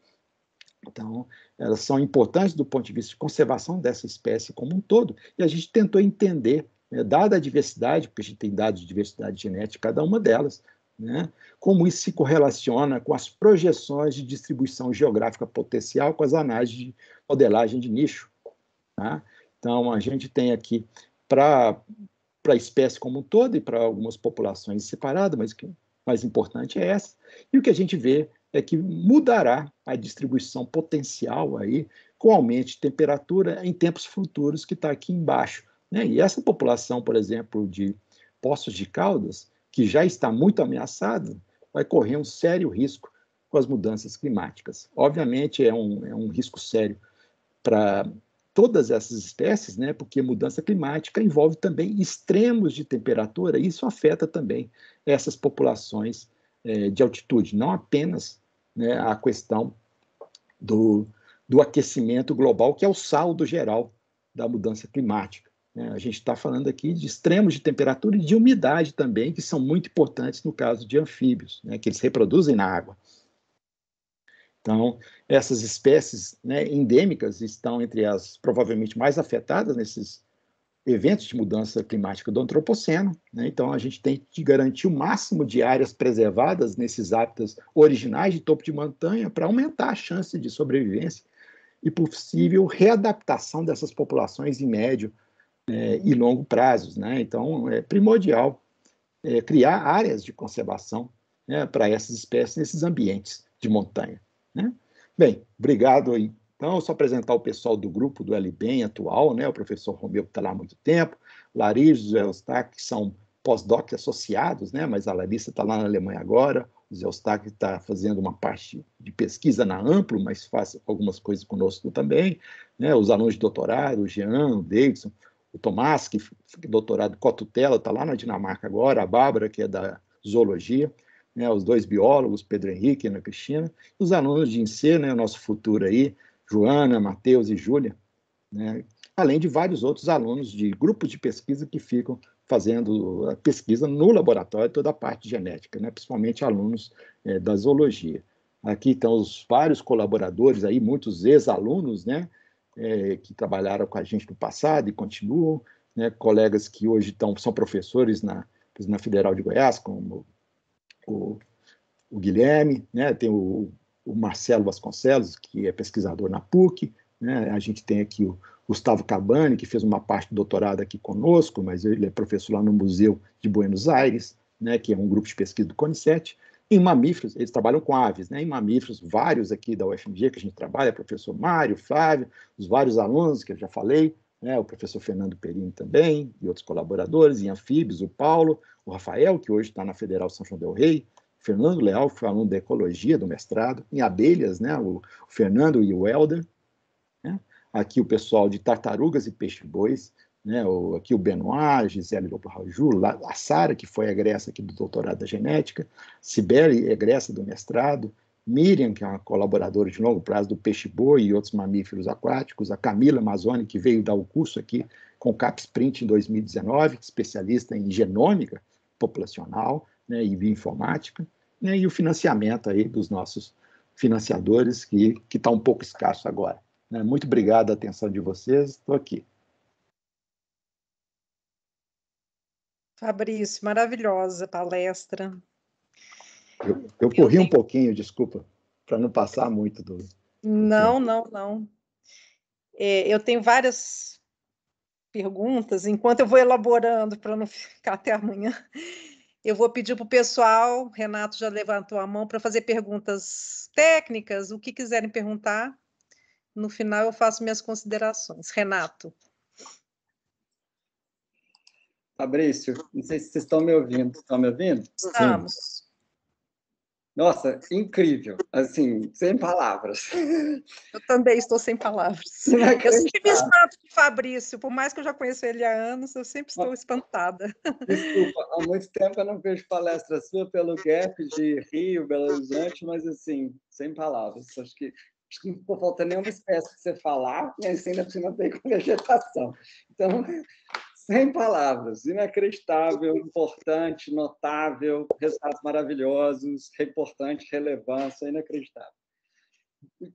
Então, elas são importantes do ponto de vista de conservação dessa espécie como um todo, e a gente tentou entender, né, dada a diversidade, porque a gente tem dados de diversidade genética, cada uma delas, né, como isso se correlaciona com as projeções de distribuição geográfica potencial, com as análises de modelagem de nicho. Tá? Então, a gente tem aqui, para a espécie como um todo e para algumas populações separadas, mas o que é mais importante é essa, e o que a gente vê é que mudará a distribuição potencial aí com aumento de temperatura em tempos futuros, que está aqui embaixo. Né? E essa população, por exemplo, de Poços de Caldas, que já está muito ameaçada, vai correr um sério risco com as mudanças climáticas. Obviamente, é um risco sério para todas essas espécies, né? Porque mudança climática envolve também extremos de temperatura, e isso afeta também essas populações de altitude, não apenas, né, a questão do aquecimento global, que é o saldo geral da mudança climática. Né? A gente está falando aqui de extremos de temperatura e de umidade também, que são muito importantes no caso de anfíbios, né, que eles reproduzem na água. Então, essas espécies, né, endêmicas estão entre as provavelmente mais afetadas nesses eventos de mudança climática do antropoceno. Né? Então, a gente tem que garantir o máximo de áreas preservadas nesses hábitats originais de topo de montanha para aumentar a chance de sobrevivência e possível readaptação dessas populações em médio e longo prazos. Né? Então, é primordial criar áreas de conservação, né, para essas espécies nesses ambientes de montanha. Né? Bem, obrigado aí. Então, eu só apresentar o pessoal do grupo do LBEM atual, né, o professor Romeu, que está lá há muito tempo, Larissa e José Eustáquio, que são pós-doc associados, né, mas a Larissa está lá na Alemanha agora, o José Eustáquio está fazendo uma parte de pesquisa na Amplo, mas faz algumas coisas conosco também, né, os alunos de doutorado, o Jean, o Davidson, o Tomás, que é doutorado cotutela, está lá na Dinamarca agora, a Bárbara, que é da zoologia, né, os 2 biólogos, Pedro Henrique e Ana Cristina, os alunos de INSEE, né, o nosso futuro aí, Joana, Matheus e Júlia, né, além de vários outros alunos de grupos de pesquisa que ficam fazendo a pesquisa no laboratório, toda a parte genética, né, principalmente alunos da zoologia. Aqui estão os vários colaboradores, aí, muitos ex-alunos, né, que trabalharam com a gente no passado e continuam, né, colegas que hoje são professores na Federal de Goiás, como o Guilherme, né, tem o Marcelo Vasconcelos, que é pesquisador na PUC, né, a gente tem aqui o Gustavo Cabani, que fez uma parte do doutorado aqui conosco, mas ele é professor lá no Museu de Buenos Aires, né, que é um grupo de pesquisa do CONICET. Em mamíferos, eles trabalham com aves, né, em mamíferos, vários aqui da UFMG que a gente trabalha, professor Mário, Flávio, os vários alunos que eu já falei, né, o professor Fernando Perini também, e outros colaboradores, em anfíbios, o Paulo, o Rafael, que hoje está na Federal São João del Rei, Fernando Leal, que foi aluno da ecologia do mestrado, em abelhas, né, o Fernando e o Helder, né? Aqui o pessoal de tartarugas e peixe-bois, né? Aqui o Benoit, Gisele Lobo-Raju, a Sara, que foi egressa aqui do doutorado da genética, Cibele, egressa do mestrado, Miriam, que é uma colaboradora de longo prazo do peixe-boi e outros mamíferos aquáticos, a Camila Mazzoni, que veio dar o curso aqui com o CapSprint em 2019, especialista em genômica populacional, né, e bioinformática, né, e o financiamento aí dos nossos financiadores, que está um pouco escasso agora. Né? Muito obrigado a atenção de vocês, estou aqui. Fabrício, maravilhosa palestra. Eu corri um pouquinho, desculpa, para não passar muito do... Não, não, não. Eu tenho várias perguntas, enquanto eu vou elaborando para não ficar até amanhã, eu vou pedir para o pessoal, Renato já levantou a mão, para fazer perguntas técnicas, o que quiserem perguntar. No final eu faço minhas considerações. Renato. Fabrício, não sei se vocês estão me ouvindo. Estão me ouvindo? Estamos. Nossa, incrível, assim, sem palavras. Eu também estou sem palavras. Eu sempre me espanto com o Fabrício, por mais que eu já conheço ele há anos, eu sempre estou espantada. Desculpa, há muito tempo eu não vejo palestra sua pelo Gap de Rio, Belo Horizonte, mas, assim, sem palavras. Acho que não ficou faltando nenhuma espécie que você falar, e assim ainda por cima tem com vegetação. Então, sem palavras, inacreditável, importante, notável, resultados maravilhosos, importante, relevância, inacreditável.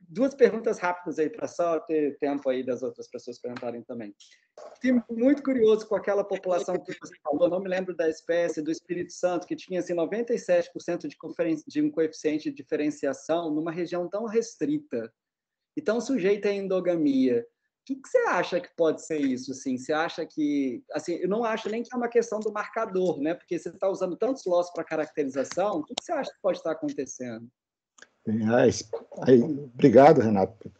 Duas perguntas rápidas aí, para só ter tempo aí das outras pessoas perguntarem também. Fiquei muito curioso com aquela população que você falou, não me lembro da espécie, do Espírito Santo, que tinha assim, 97% de um coeficiente de diferenciação numa região tão restrita e tão sujeita à endogamia. O que você acha que pode ser isso? Assim? Você acha que... Assim, eu não acho nem que é uma questão do marcador, né? Porque você está usando tantos loss para caracterização, o que você acha que pode estar acontecendo? Obrigado, Renato.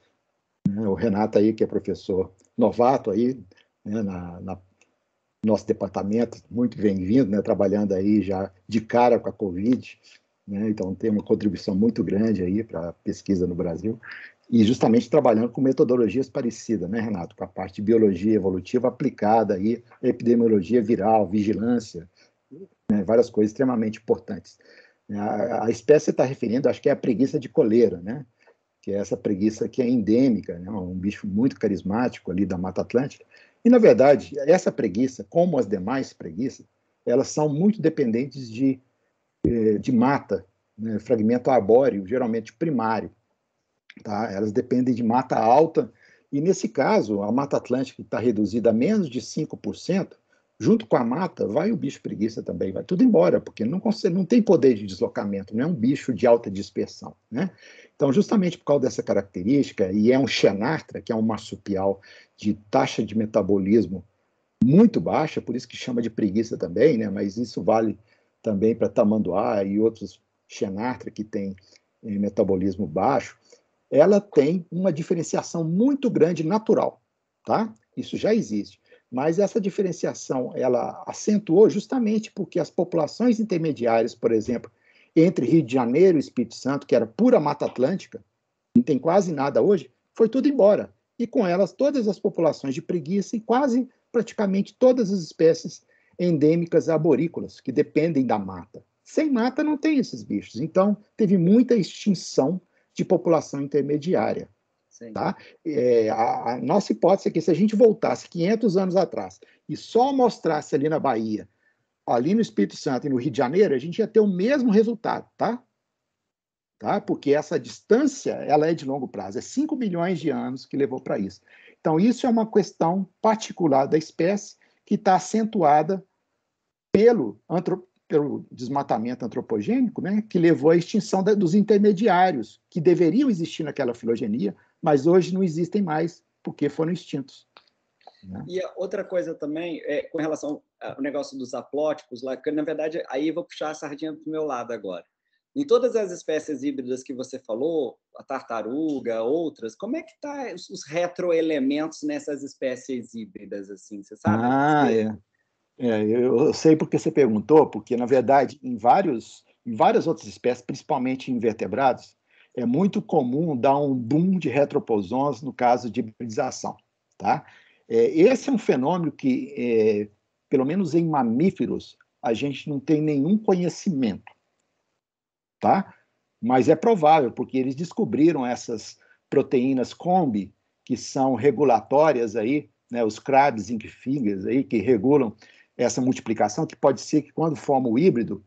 O Renato aí, que é professor novato aí, né, na nosso departamento, muito bem-vindo, né, trabalhando aí já de cara com a Covid, né, então tem uma contribuição muito grande aí para a pesquisa no Brasil, e justamente trabalhando com metodologias parecidas, né, Renato, com a parte de biologia evolutiva aplicada aí, epidemiologia viral, vigilância, né, várias coisas extremamente importantes. A espécie que você está referindo, acho que é a preguiça de coleira, né, que é essa preguiça que é endêmica, né? Um bicho muito carismático ali da Mata Atlântica. E, na verdade, essa preguiça, como as demais preguiças, elas são muito dependentes de mata, né? Fragmento arbóreo, geralmente primário. Tá? Elas dependem de mata alta, e, nesse caso, a Mata Atlântica está reduzida a menos de 5%, junto com a mata, vai o bicho preguiça também, vai tudo embora, porque não tem poder de deslocamento, não é um bicho de alta dispersão, né? Então, justamente por causa dessa característica, e é um xenartra, que é um marsupial de taxa de metabolismo muito baixa, por isso que chama de preguiça também, né? Mas isso vale também para tamanduá e outros xenartra que têm metabolismo baixo, ela tem uma diferenciação muito grande natural, tá? Isso já existe. Mas essa diferenciação, ela acentuou justamente porque as populações intermediárias, por exemplo, entre Rio de Janeiro e Espírito Santo, que era pura Mata Atlântica, não tem quase nada hoje, foi tudo embora. E com elas, todas as populações de preguiça e quase, praticamente, todas as espécies endêmicas arborícolas, que dependem da mata. Sem mata não tem esses bichos. Então, teve muita extinção de população intermediária. Tá? A nossa hipótese é que se a gente voltasse 500 anos atrás e só mostrasse ali na Bahia, ali no Espírito Santo e no Rio de Janeiro, a gente ia ter o mesmo resultado, tá? Porque essa distância ela é de longo prazo, é 5 milhões de anos que levou para isso. Então, isso é uma questão particular da espécie que está acentuada pelo desmatamento antropogênico, né, que levou à extinção dos intermediários, que deveriam existir naquela filogenia, mas hoje não existem mais, porque foram extintos. Né? E a outra coisa também, com relação ao negócio dos aplóticos, lá, que, na verdade, aí eu vou puxar a sardinha para o meu lado agora. Em todas as espécies híbridas que você falou, a tartaruga, outras, como é que tá os retroelementos nessas espécies híbridas, assim, você sabe? Eu sei porque você perguntou, porque, na verdade, em várias outras espécies, principalmente em invertebrados, é muito comum dar um boom de retropozons no caso de hibridização. Tá? Esse é um fenômeno que, pelo menos em mamíferos, a gente não tem nenhum conhecimento. Tá? Mas é provável, porque eles descobriram essas proteínas combi, que são regulatórias aí, né, os crabs ink fingers aí, que regulam essa multiplicação, que pode ser que quando forma o híbrido,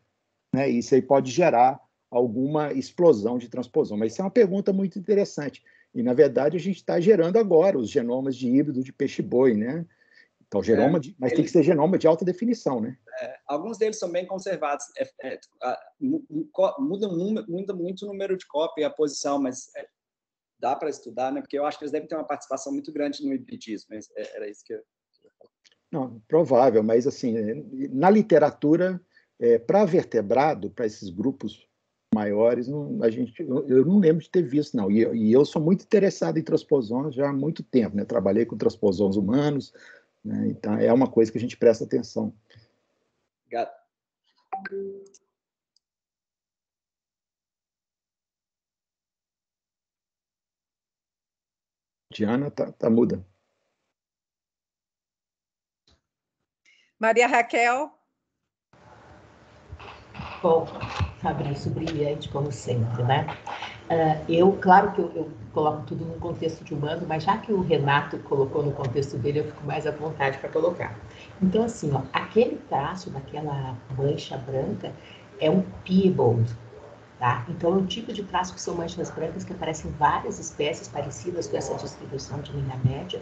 né, isso aí pode gerar alguma explosão de transposão. Mas isso é uma pergunta muito interessante. E, na verdade, a gente está gerando agora os genomas de híbrido de peixe-boi, né? Então, mas tem que ser genoma de alta definição, né? Alguns deles são bem conservados. Muda muito o número de cópia e a posição, mas dá para estudar, né? Porque eu acho que eles devem ter uma participação muito grande no hibridismo. Era isso que eu... Não, provável, mas assim, na literatura, para vertebrado, para esses grupos maiores, eu não lembro de ter visto, não. E eu sou muito interessado em transposões já há muito tempo, né? Trabalhei com transposões humanos, né? Então é uma coisa que a gente presta atenção. Obrigado. Diana tá muda. Maria Raquel. Bom, Fabrício, brilhante, como sempre, né? Claro que eu coloco tudo no contexto de humano, mas já que o Renato colocou no contexto dele, eu fico mais à vontade para colocar. Então, assim, ó, aquele traço daquela mancha branca é um piebald, tá? Então, é um tipo de traço que são manchas brancas que aparecem em várias espécies parecidas com essa distribuição de linha média,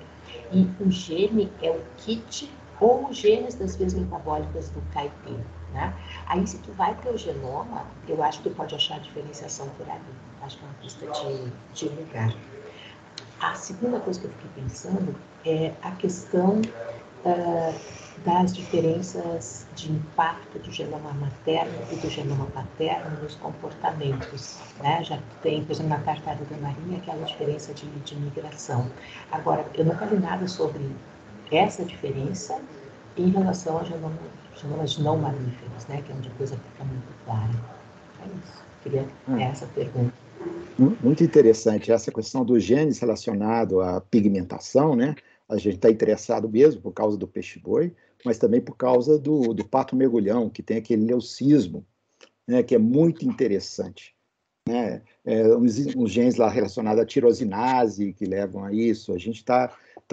e o gene é o KIT ou os genes das vias metabólicas do CAIP, né? Aí, se tu vai para o genoma, eu acho que tu pode achar a diferenciação por ali. Acho que é uma pista de lugar. A segunda coisa que eu fiquei pensando é a questão das diferenças de impacto do genoma materno e do genoma paterno nos comportamentos, né? Já tem, por exemplo, na tartaruga marinha, aquela diferença de migração. Agora, eu nunca li nada sobre essa diferença em relação a genomas não mamíferos, né? Que é onde a coisa fica muito clara. É isso. Queria essa pergunta. Muito interessante essa questão dos genes relacionado à pigmentação, né? A gente está interessado mesmo por causa do peixe-boi, mas também por causa do pato mergulhão, que tem aquele leucismo, né? Que é muito interessante, né? Uns genes lá relacionados à tirosinase que levam a isso. A gente está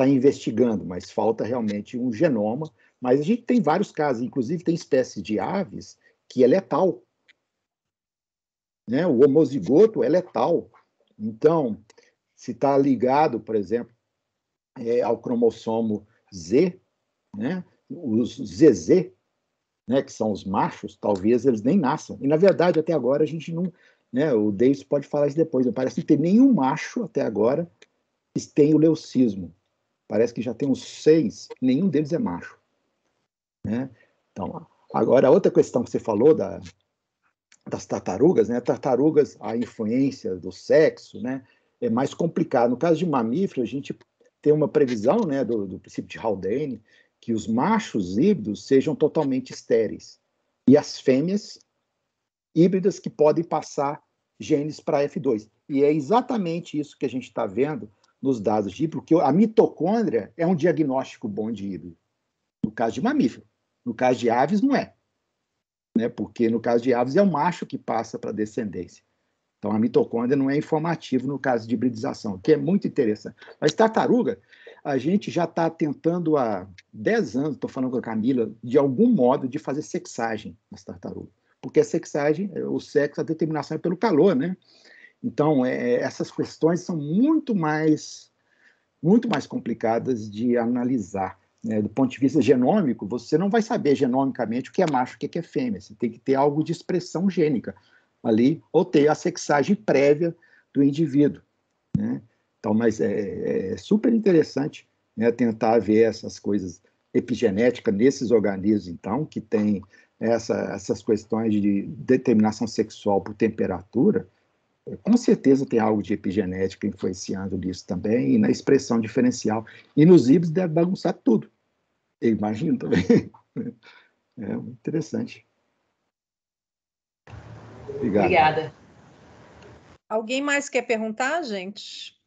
investigando, mas falta realmente um genoma. Mas a gente tem vários casos, inclusive tem espécies de aves que é letal, né? O homozigoto é letal. Então, se está ligado, por exemplo, ao cromossomo Z, né? Os ZZ, né? Que são os machos, talvez eles nem nasçam. E, na verdade, até agora, a gente não... Né? O Davis pode falar isso depois. Não parece que tem nenhum macho, até agora, que tem o leucismo. Parece que já tem uns 6, nenhum deles é macho. Né? Então, agora, a outra questão que você falou das tartarugas, né? Tartarugas, a influência do sexo, né? É mais complicado. No caso de mamíferos, a gente tem uma previsão, né, do princípio de Haldane, que os machos híbridos sejam totalmente estéreis e as fêmeas híbridas que podem passar genes para F2. E é exatamente isso que a gente está vendo nos dados de híbrido, porque a mitocôndria é um diagnóstico bom de híbrido, no caso de mamífero. No caso de aves, não é. Né? Porque no caso de aves é o macho que passa para a descendência. Então a mitocôndria não é informativo no caso de hibridização, que é muito interessante. Mas tartaruga, a gente já está tentando há 10 anos, estou falando com a Camila, de algum modo de fazer sexagem nas tartarugas. Porque a sexagem, o sexo, a determinação é pelo calor, né? Então, essas questões são muito mais complicadas de analisar. Né? Do ponto de vista genômico, você não vai saber genomicamente o que é macho e o que é fêmea. Você tem que ter algo de expressão gênica ali, ou ter a sexagem prévia do indivíduo. Né? Então, mas é super interessante, né, tentar ver essas coisas epigenéticas nesses organismos, então, que tem essas questões de determinação sexual por temperatura. Com certeza tem algo de epigenética influenciando nisso também, e na expressão diferencial. E nos híbridos deve bagunçar tudo. Eu imagino também. É muito interessante. Obrigado. Obrigada. Alguém mais quer perguntar, gente?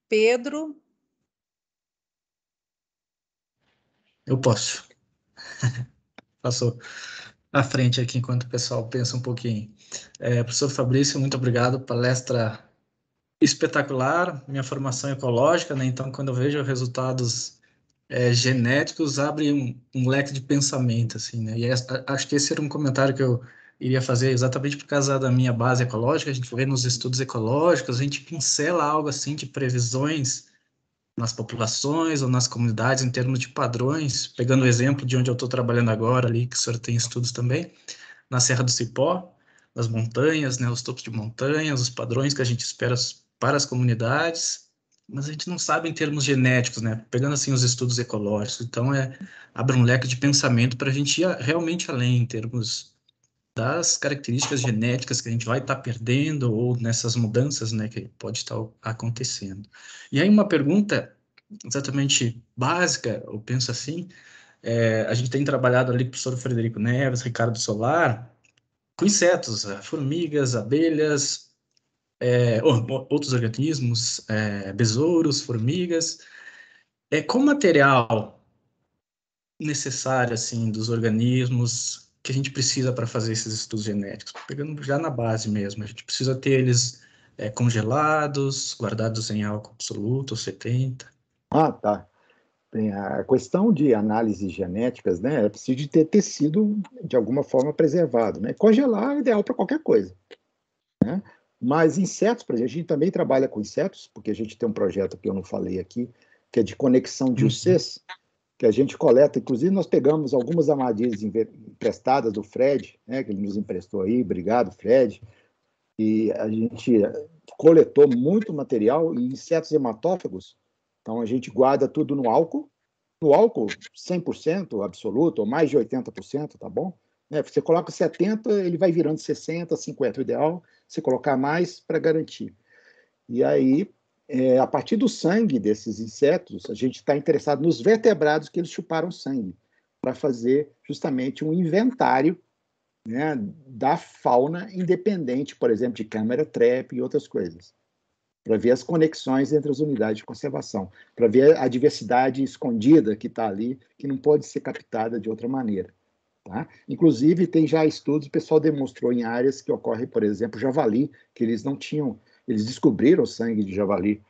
Pedro? Eu posso. Passo à frente aqui enquanto o pessoal pensa um pouquinho. Professor Fabrício, muito obrigado. Palestra espetacular. Minha formação ecológica, né? Então, quando eu vejo resultados genéticos, abre um leque de pensamento, assim, né? E acho que esse era um comentário que eu iria fazer exatamente por causa da minha base ecológica. A gente vê nos estudos ecológicos, a gente pincela algo assim de previsões nas populações ou nas comunidades em termos de padrões, pegando o exemplo de onde eu estou trabalhando agora ali, que o senhor tem estudos também, na Serra do Cipó, nas montanhas, né, os topos de montanhas, os padrões que a gente espera para as comunidades, mas a gente não sabe em termos genéticos, né, pegando assim os estudos ecológicos, então abre um leque de pensamento para a gente ir realmente além em termos das características genéticas que a gente vai estar perdendo ou nessas mudanças, né, que pode estar acontecendo. E aí uma pergunta exatamente básica, eu penso assim, a gente tem trabalhado ali com o professor Frederico Neves, Ricardo Solar, com insetos, formigas, abelhas, outros organismos, besouros, formigas, qual material necessário assim dos organismos que a gente precisa para fazer esses estudos genéticos? Pegando já na base mesmo, a gente precisa ter eles congelados, guardados em álcool absoluto, 70. Ah, tá. Bem, a questão de análises genéticas, né, é preciso de ter tecido de alguma forma preservado, né? Congelar é ideal para qualquer coisa, né? Mas insetos, por exemplo, a gente também trabalha com insetos, porque a gente tem um projeto que eu não falei aqui, que é de conexão de UCs, que a gente coleta, inclusive nós pegamos algumas armadilhas emprestadas do Fred, né, que ele nos emprestou aí, obrigado, Fred, e a gente coletou muito material e insetos hematófagos, então a gente guarda tudo no álcool 100% absoluto, ou mais de 80%, tá bom? Você coloca 70%, ele vai virando 60%, 50%, o ideal você colocar mais para garantir. E aí, a partir do sangue desses insetos, a gente está interessado nos vertebrados que eles chuparam sangue, para fazer justamente um inventário, né, da fauna independente, por exemplo, de câmara trap e outras coisas, para ver as conexões entre as unidades de conservação, para ver a diversidade escondida que está ali, que não pode ser captada de outra maneira. Tá? Inclusive, tem já estudos, o pessoal demonstrou em áreas que ocorre, por exemplo, javali, que eles não tinham, eles descobriram sangue de javali,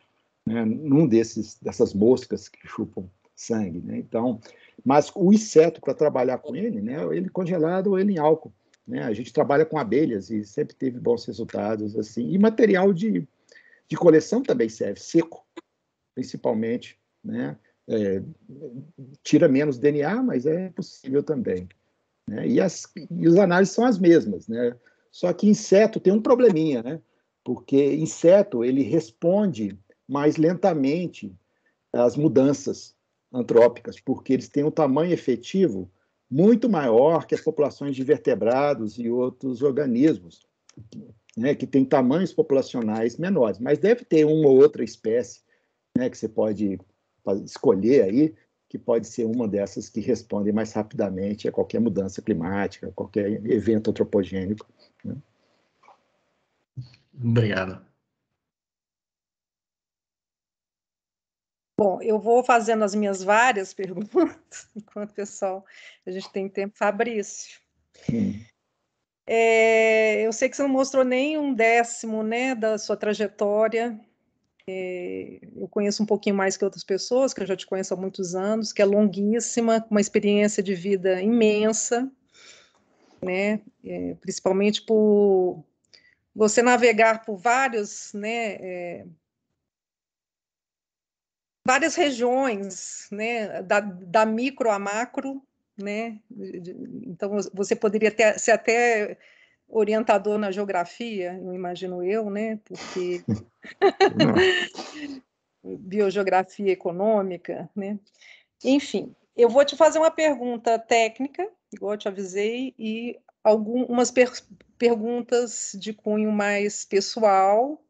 né, num dessas moscas que chupam sangue, né? Então, mas o inseto, para trabalhar com ele, né, ele congelado ou ele em álcool, né? A gente trabalha com abelhas e sempre teve bons resultados, assim, e material de coleção também serve, seco, principalmente, né? Tira menos DNA, mas é possível também, né? E as análises são as mesmas, né? Só que inseto tem um probleminha, né? Porque inseto ele responde mais lentamente às mudanças antrópicas, porque eles têm um tamanho efetivo muito maior que as populações de vertebrados e outros organismos, né, que têm tamanhos populacionais menores. Mas deve ter uma ou outra espécie, né, que você pode escolher aí, que pode ser uma dessas que respondem mais rapidamente a qualquer mudança climática, qualquer evento antropogênico, né? Obrigado. Bom, eu vou fazendo as minhas várias perguntas, enquanto, pessoal, a gente tem tempo. Fabrício, eu sei que você não mostrou nem um décimo, né, da sua trajetória. Eu conheço um pouquinho mais que outras pessoas, que eu já te conheço há muitos anos, que é longuíssima, com uma experiência de vida imensa, né, principalmente por você navegar por vários, né, várias regiões, né, da micro a macro, né, então você poderia ser até orientador na geografia, eu imagino eu, né, porque biogeografia econômica, né, enfim, eu vou te fazer uma pergunta técnica, igual eu te avisei, e algumas perguntas de cunho mais pessoal,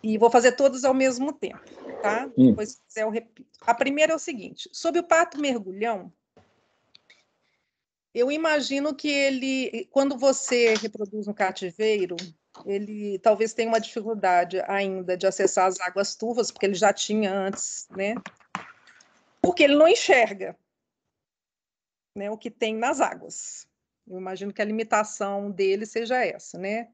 e vou fazer todas ao mesmo tempo, tá? Depois, se quiser, eu repito. A primeira é o seguinte: sobre o pato mergulhão, eu imagino que ele, quando você reproduz no cativeiro, ele talvez tenha uma dificuldade ainda de acessar as águas turvas, porque ele já tinha antes, né? Porque ele não enxerga, né, o que tem nas águas. Eu imagino que a limitação dele seja essa, né?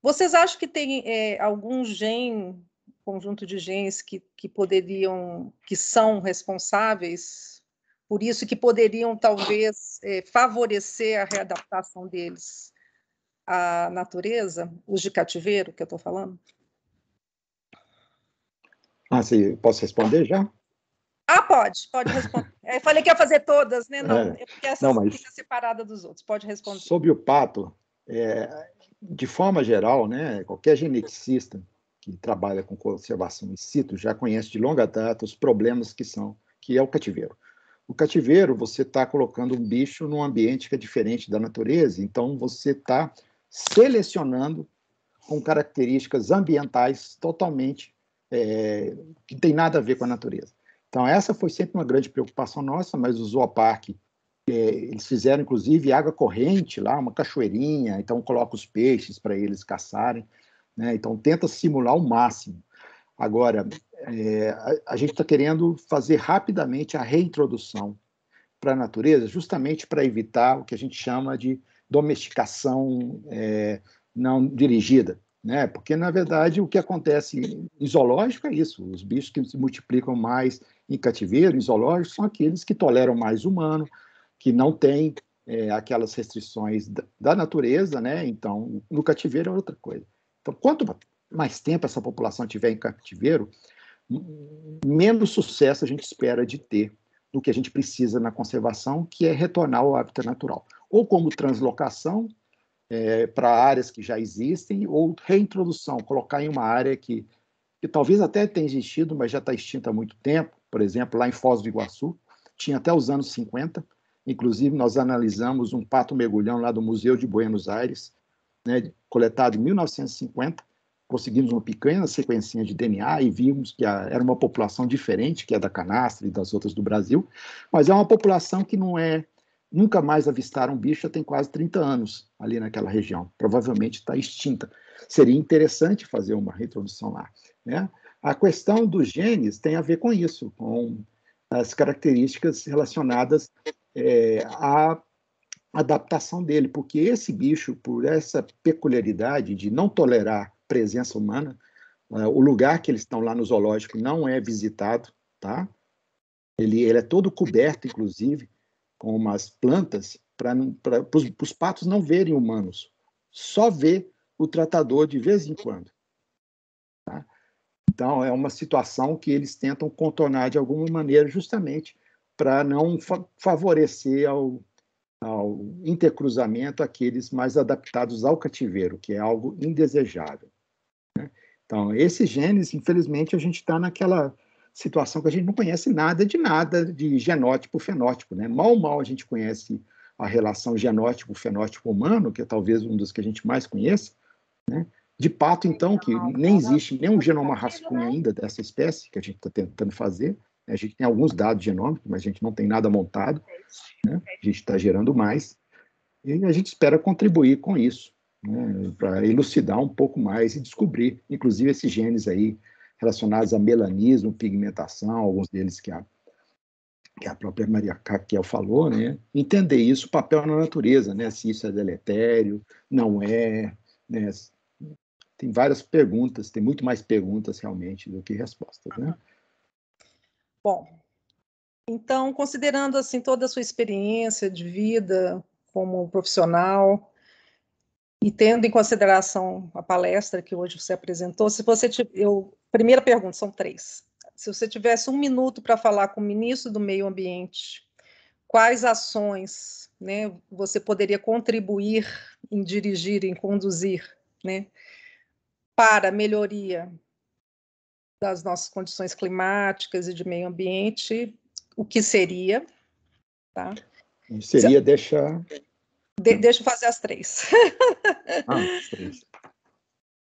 Vocês acham que tem algum gene, conjunto de genes que poderiam, que são responsáveis por isso, que poderiam talvez favorecer a readaptação deles à natureza, os de cativeiro que eu estou falando? Posso responder já? Pode responder. Eu falei que ia fazer todas, né? Não, porque essa mas fica separada dos outros. Pode responder. sobre o pato, de forma geral, né, qualquer geneticista que trabalha com conservação in situ já conhece de longa data os problemas que é o cativeiro. O cativeiro, você está colocando um bicho num ambiente que é diferente da natureza, então você está selecionando com características ambientais totalmente que tem nada a ver com a natureza. Então, essa foi sempre uma grande preocupação nossa, mas o zooparque Eles fizeram, inclusive, água corrente lá, uma cachoeirinha, então coloca os peixes para eles caçarem, né? Então tenta simular o máximo. Agora, a gente está querendo fazer rapidamente a reintrodução para a natureza, justamente para evitar o que a gente chama de domesticação não dirigida, né? Porque, na verdade, o que acontece em zoológico é isso, os bichos que se multiplicam mais em cativeiro, em zoológico, são aqueles que toleram mais humano, que não têm aquelas restrições da natureza, né? Então, no cativeiro é outra coisa. Então, quanto mais tempo essa população tiver em cativeiro, menos sucesso a gente espera de ter do que a gente precisa na conservação, que é retornar ao hábitat natural. Ou como translocação para áreas que já existem, ou reintrodução, colocar em uma área que talvez até tenha existido, mas já está extinta há muito tempo. Por exemplo, lá em Foz do Iguaçu, tinha até os anos 50, inclusive nós analisamos um pato mergulhão lá do Museu de Buenos Aires, né, coletado em 1950, conseguimos uma pequena sequencinha de DNA e vimos que era uma população diferente, que é da canastra e das outras do Brasil, mas é uma população que nunca mais avistaram um bicho, já tem quase 30 anos ali naquela região, provavelmente está extinta. Seria interessante fazer uma reintrodução lá, né? A questão dos genes tem a ver com isso, com as características relacionadas à adaptação dele, porque esse bicho, por essa peculiaridade de não tolerar presença humana, o lugar que eles estão lá no zoológico não é visitado, tá? Ele é todo coberto, inclusive, com umas plantas para os patos não verem humanos, só vê o tratador de vez em quando. Tá? Então, é uma situação que eles tentam contornar de alguma maneira, justamente para não favorecer ao intercruzamento aqueles mais adaptados ao cativeiro, que é algo indesejável. Né? Então, esses genes, infelizmente, a gente está naquela situação que a gente não conhece nada de genótipo-fenótipo. Né? Mal a gente conhece a relação genótipo-fenótipo humano, que é talvez um dos que a gente mais conhece, né? De pato, então, que nem existe nenhum genoma rascunho ainda dessa espécie, que a gente está tentando fazer. A gente tem alguns dados genômicos, mas a gente não tem nada montado, né? A gente está gerando mais, e a gente espera contribuir com isso, né? Para elucidar um pouco mais e descobrir, inclusive, esses genes aí relacionados a melanismo, pigmentação, alguns deles que a própria Maria Caquel falou, né? Entender isso, o papel na natureza, né? Se isso é deletério, não é, né? Tem várias perguntas, tem muito mais perguntas realmente do que respostas, né? Bom, então, considerando assim toda a sua experiência de vida como profissional e tendo em consideração a palestra que hoje você apresentou, se você primeira pergunta, são 3. Se você tivesse 1 minuto para falar com o ministro do Meio Ambiente, quais ações, né, você poderia contribuir em dirigir, em conduzir, né, para a melhoria das nossas condições climáticas e de meio ambiente, o que seria? Tá? Seria deixar... Deixa eu fazer as 3. As 3.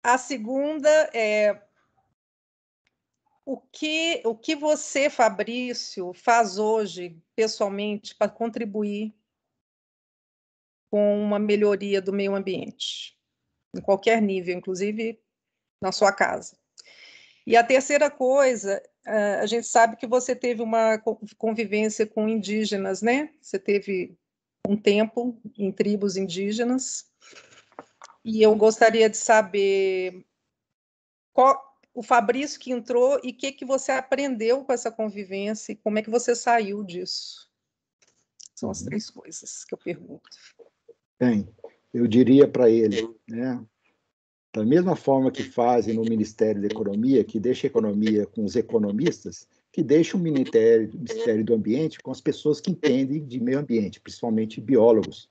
A segunda é o que você, Fabrício, faz hoje, pessoalmente, para contribuir com uma melhoria do meio ambiente, em qualquer nível, inclusive na sua casa. E a terceira coisa, a gente sabe que você teve uma convivência com indígenas, né? Você teve um tempo em tribos indígenas, e eu gostaria de saber qual o Fabrício que entrou e o que você aprendeu com essa convivência e como é que você saiu disso. São as 3 coisas que eu pergunto. Bem, eu diria para ele, né, da mesma forma que fazem no Ministério da Economia, que deixa a economia com os economistas, que deixa o Ministério do Ambiente com as pessoas que entendem de meio ambiente, principalmente biólogos,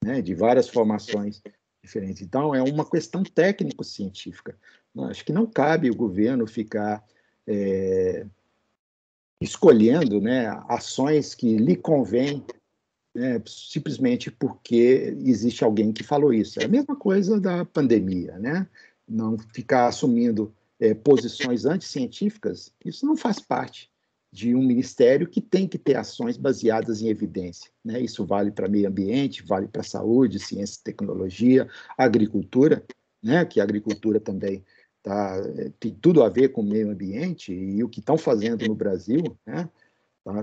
né, de várias formações diferentes. Então, é uma questão técnico-científica. Acho que não cabe o governo ficar escolhendo, né, ações que lhe convêm, simplesmente porque existe alguém que falou isso. É a mesma coisa da pandemia, né? Não ficar assumindo posições anticientíficas, isso não faz parte de um ministério que tem que ter ações baseadas em evidência, né? Isso vale para meio ambiente, vale para saúde, ciência e tecnologia, agricultura, né? Que a agricultura também tem tudo a ver com o meio ambiente, e o que estão fazendo no Brasil, né?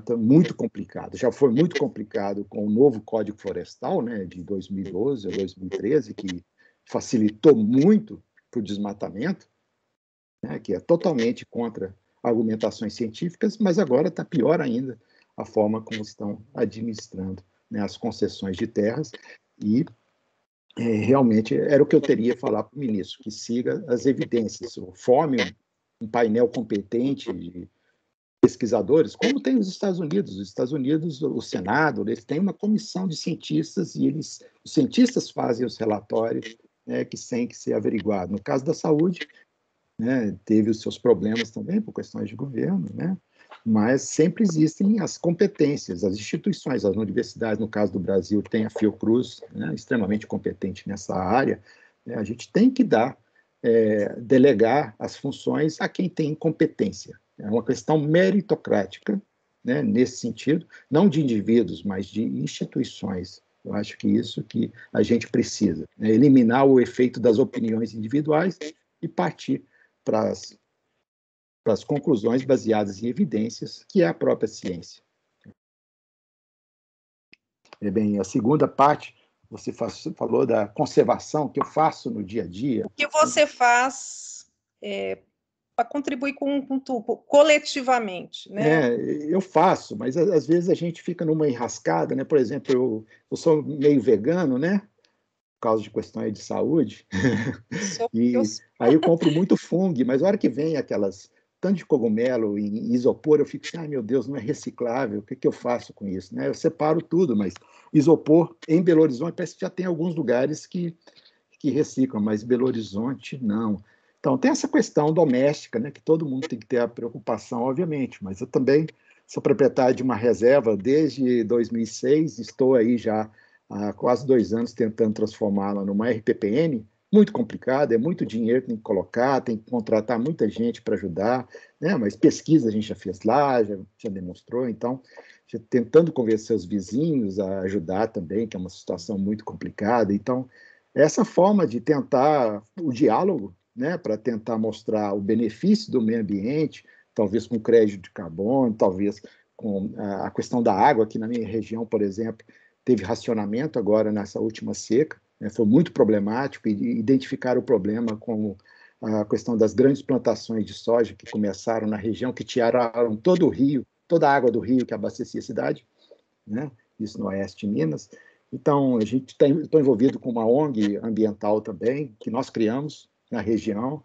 Tá muito complicado. Já foi muito complicado com o novo Código Florestal, né, de 2012 ou 2013, que facilitou muito o desmatamento, né, que é totalmente contra argumentações científicas, mas agora está pior ainda a forma como estão administrando, né, as concessões de terras, e realmente era o que eu teria a falar para o ministro, que siga as evidências, forme um painel competente de pesquisadores, como tem os Estados Unidos. Os Estados Unidos, o Senado, eles têm uma comissão de cientistas, e os cientistas fazem os relatórios, né, que têm que ser averiguados. No caso da saúde, né, teve os seus problemas também por questões de governo, né, mas sempre existem as competências, as instituições, as universidades. No caso do Brasil, tem a Fiocruz, né, extremamente competente nessa área, né. A gente tem que delegar as funções a quem tem competência. É uma questão meritocrática, né, nesse sentido, não de indivíduos, mas de instituições. Eu acho que isso que a gente precisa, né, eliminar o efeito das opiniões individuais e partir para as conclusões baseadas em evidências, que é a própria ciência. Bem, a segunda parte, você falou da conservação que eu faço no dia a dia. O que você faz para contribuir com tudo, coletivamente, né? Eu faço, mas às vezes a gente fica numa enrascada, né? Por exemplo, eu sou meio vegano, né? Por causa de questões de saúde. Aí eu compro muito fungo, mas a hora que vem tanto de cogumelo em isopor, eu fico assim, ai meu Deus, não é reciclável, o que eu faço com isso, né? Eu separo tudo, mas isopor em Belo Horizonte parece que já tem alguns lugares que reciclam, mas Belo Horizonte não. Então, tem essa questão doméstica, né, que todo mundo tem que ter a preocupação, obviamente, mas eu também sou proprietário de uma reserva desde 2006, estou aí já há quase 2 anos tentando transformá-la numa RPPN, muito complicado, é muito dinheiro que tem que colocar, tem que contratar muita gente para ajudar, né, mas pesquisa a gente já fez lá, já demonstrou, então, tentando convencer os vizinhos a ajudar também, que é uma situação muito complicada. Então, essa forma de tentar o diálogo, né, para tentar mostrar o benefício do meio ambiente, talvez com crédito de carbono, talvez com a questão da água. Aqui na minha região, por exemplo, teve racionamento agora nessa última seca, né, foi muito problemático, e identificar o problema com a questão das grandes plantações de soja que começaram na região, que tiraram todo o rio, toda a água do rio que abastecia a cidade, né, isso no oeste de Minas. Então, a gente está envolvido com uma ONG ambiental também, que nós criamos na região.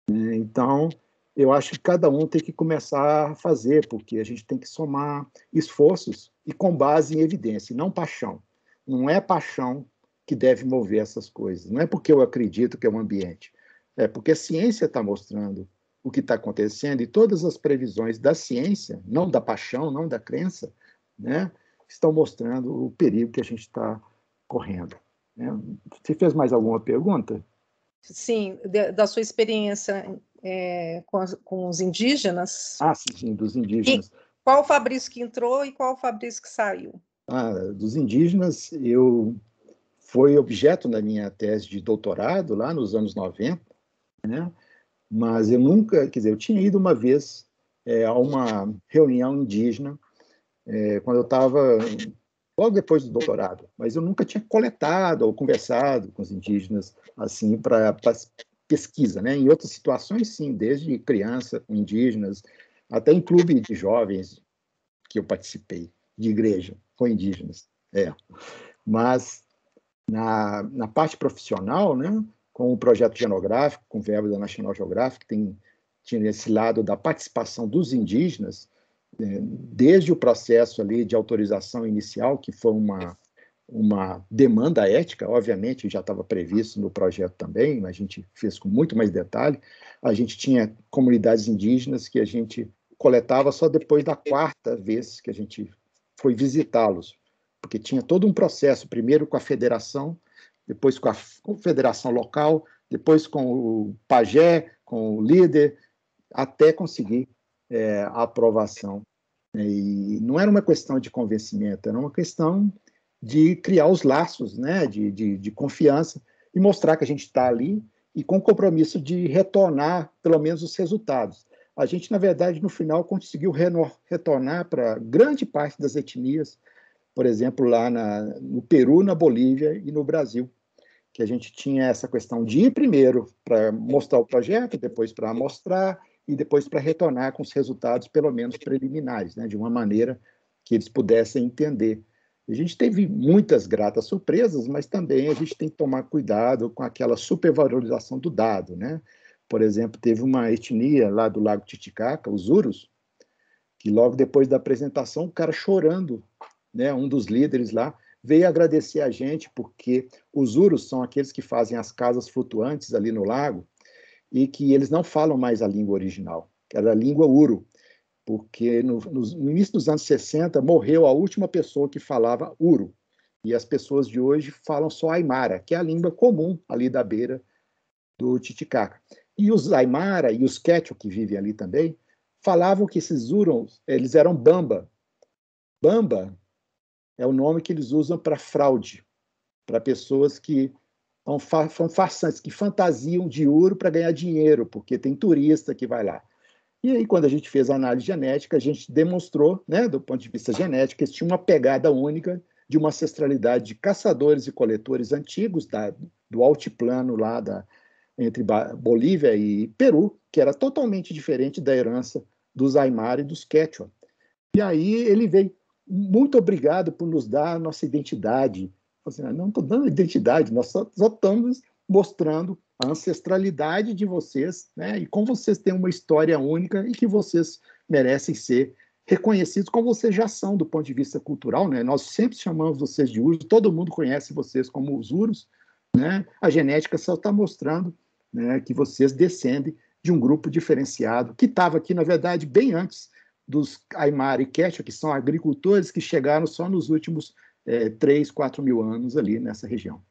Então, eu acho que cada um tem que começar a fazer, porque a gente tem que somar esforços e com base em evidência, e não paixão. Não é paixão que deve mover essas coisas. Não é porque eu acredito que é um ambiente. É porque a ciência está mostrando o que está acontecendo, e todas as previsões da ciência, não da paixão, não da crença, né, estão mostrando o perigo que a gente está correndo. Você fez mais alguma pergunta? Sim, da sua experiência com os indígenas. Ah, sim, dos indígenas. E qual o Fabrício que entrou e qual o Fabrício que saiu? Dos indígenas, foi objeto da minha tese de doutorado lá nos anos 90, né? Mas eu nunca, quer dizer, eu tinha ido uma vez a uma reunião indígena, quando eu estava logo depois do doutorado, mas eu nunca tinha coletado ou conversado com os indígenas assim para pesquisa, né? Em outras situações, sim, desde criança com indígenas, até em clube de jovens que eu participei, de igreja com indígenas. Mas na parte profissional, né, com o projeto genográfico, com verba da National Geographic, tinha esse lado da participação dos indígenas, desde o processo ali de autorização inicial, que foi uma demanda ética, obviamente, já estava previsto no projeto também, mas a gente fez com muito mais detalhe. A gente tinha comunidades indígenas que a gente coletava só depois da 4ª vez que a gente foi visitá-los, porque tinha todo um processo, primeiro com a federação, depois com a federação local, depois com o pajé, com o líder, até conseguir a aprovação E não era uma questão de convencimento, era uma questão de criar os laços, né, de confiança e mostrar que a gente está ali e com o compromisso de retornar, pelo menos, os resultados. A gente, na verdade, no final, conseguiu retornar para grande parte das etnias, por exemplo, lá no Peru, na Bolívia e no Brasil, que a gente tinha essa questão de ir primeiro para mostrar o projeto, depois para amostrar e depois para retornar com os resultados, pelo menos preliminares, né, de uma maneira que eles pudessem entender. A gente teve muitas gratas surpresas, mas também a gente tem que tomar cuidado com aquela supervalorização do dado, né? Por exemplo, teve uma etnia lá do Lago Titicaca, os Urus, que logo depois da apresentação, o cara chorando, né, um dos líderes lá, veio agradecer a gente, porque os Urus são aqueles que fazem as casas flutuantes ali no lago, e que eles não falam mais a língua original, que era a língua Uru, porque no início dos anos 60 morreu a última pessoa que falava Uru, e as pessoas de hoje falam só Aimara, que é a língua comum ali da beira do Titicaca. E os Aimara e os Quechua, que vivem ali também, falavam que esses Urus, eles eram Bamba. Bamba é o nome que eles usam para fraude, para pessoas que são farsantes, que fantasiam de ouro para ganhar dinheiro, porque tem turista que vai lá. E aí, quando a gente fez a análise genética, a gente demonstrou, né, do ponto de vista genético, que eles tinham uma pegada única de uma ancestralidade de caçadores e coletores antigos do altiplano lá entre Bolívia e Peru, que era totalmente diferente da herança dos Aimara e dos Quechua. E aí ele veio, muito obrigado por nos dar a nossa identidade. Assim, não estou dando identidade, nós só estamos mostrando a ancestralidade de vocês, né? E como vocês têm uma história única e que vocês merecem ser reconhecidos como vocês já são do ponto de vista cultural, né? Nós sempre chamamos vocês de Urus, todo mundo conhece vocês como os Urus, né? A genética só está mostrando, né, que vocês descendem de um grupo diferenciado, que estava aqui, na verdade, bem antes dos Aimara e Quechua, que são agricultores que chegaram só nos últimos 3, 4 mil anos ali nessa região.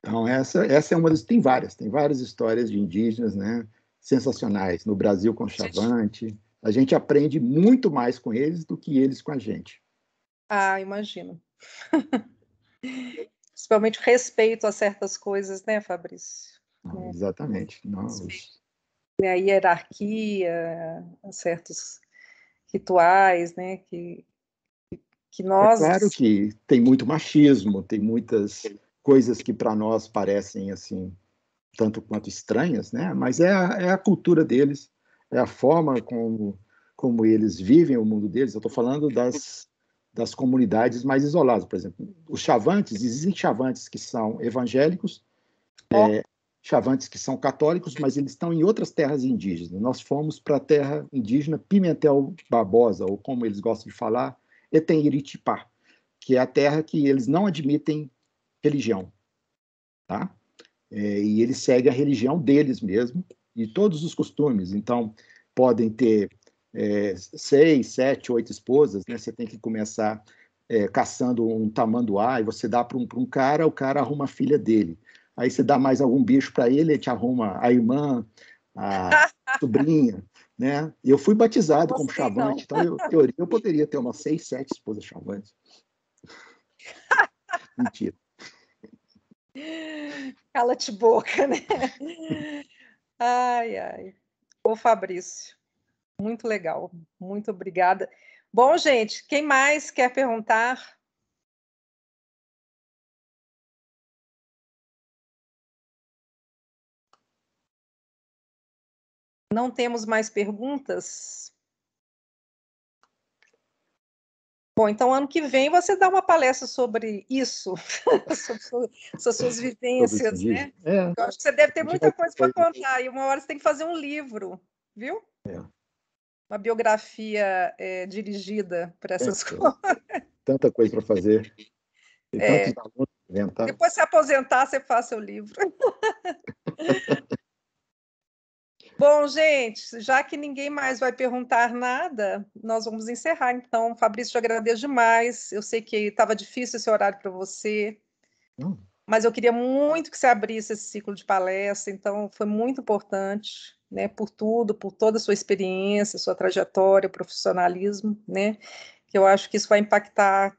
Então, essa é uma das... Tem várias histórias de indígenas, né, sensacionais. No Brasil, com Chavante. A gente aprende muito mais com eles do que eles com a gente. Ah, imagino. Principalmente respeito a certas coisas, né, Fabrício? Não, exatamente. A hierarquia, a certos rituais, né, que nós... É claro que tem muito machismo, tem muitas coisas que para nós parecem assim tanto quanto estranhas, né? Mas é a cultura deles, é a forma como eles vivem o mundo deles. Eu estou falando das comunidades mais isoladas, por exemplo. Os Chavantes, existem Chavantes que são evangélicos, Chavantes que são católicos, mas eles estão em outras terras indígenas. Nós fomos para a terra indígena Pimentel Barbosa, ou como eles gostam de falar, Etenhiritipá, que é a terra que eles não admitem religião, tá? E eles seguem a religião deles mesmo e todos os costumes. Então, podem ter 6, 7, 8 esposas, né? Você tem que começar caçando um tamanduá e você dá para um cara, o cara arruma a filha dele. Aí você dá mais algum bicho para ele te arruma a irmã, a sobrinha, né? E eu fui batizado como Chavante, então, em teoria, eu poderia ter umas 6, 7 esposas Chavantes. Mentira. Cala-te boca, né? Ai, ai. Ô, Fabrício, muito legal. Muito obrigada. Bom, gente, quem mais quer perguntar? Não temos mais perguntas? Bom, então ano que vem você dá uma palestra sobre isso, sobre suas vivências, né? Eu acho que você deve ter muita coisa para contar, e uma hora você tem que fazer um livro, viu? Uma biografia dirigida para essas coisas. Tanta coisa para fazer. Tem tantos alunos para inventar. Depois se aposentar, você faz seu livro. Bom, gente, já que ninguém mais vai perguntar nada, nós vamos encerrar. Então, Fabrício, te agradeço demais. Eu sei que estava difícil esse horário para você. mas eu queria muito que você abrisse esse ciclo de palestra, então foi muito importante, né, por tudo, por toda a sua experiência, sua trajetória, profissionalismo, né, que eu acho que isso vai impactar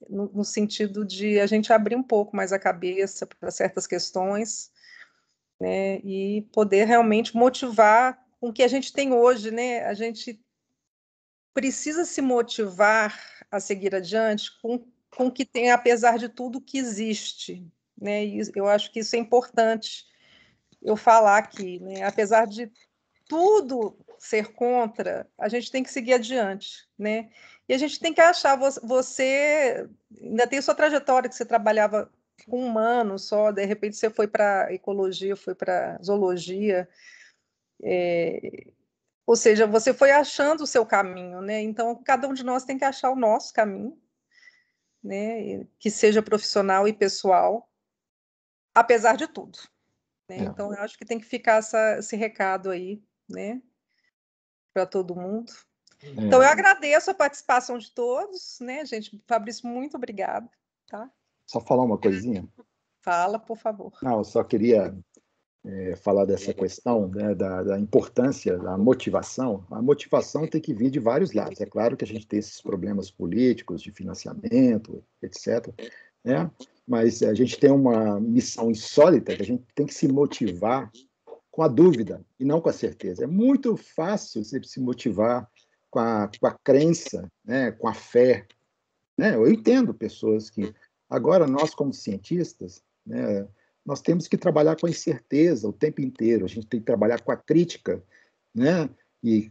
no sentido de a gente abrir um pouco mais a cabeça para certas questões, né, e poder realmente motivar com o que a gente tem hoje, né, a gente precisa se motivar a seguir adiante com o que tem, apesar de tudo que existe, né? E eu acho que isso é importante eu falar aqui, né? Apesar de tudo ser contra, a gente tem que seguir adiante, né? E a gente tem que achar, você ainda tem sua trajetória, que você trabalhava com humanos só, de repente você foi para ecologia, foi para zoologia, ou seja, você foi achando o seu caminho, né? Então, cada um de nós tem que achar o nosso caminho, né? Que seja profissional e pessoal, apesar de tudo, né? Então, eu acho que tem que ficar esse recado aí, né? Para todo mundo. Então, eu agradeço a participação de todos, né, gente? Fabrício, muito obrigada, tá? Só falar uma coisinha? Fala, por favor. Não, eu só queria falar dessa questão, né, da importância da motivação. A motivação tem que vir de vários lados. É claro que a gente tem esses problemas políticos, de financiamento, etc., né? Mas a gente tem uma missão insólita, que a gente tem que se motivar com a dúvida e não com a certeza. É muito fácil você se motivar com a crença, né, com a fé, né? Eu entendo pessoas que... Agora, nós, como cientistas, né, nós temos que trabalhar com a incerteza o tempo inteiro, a gente tem que trabalhar com a crítica, né? E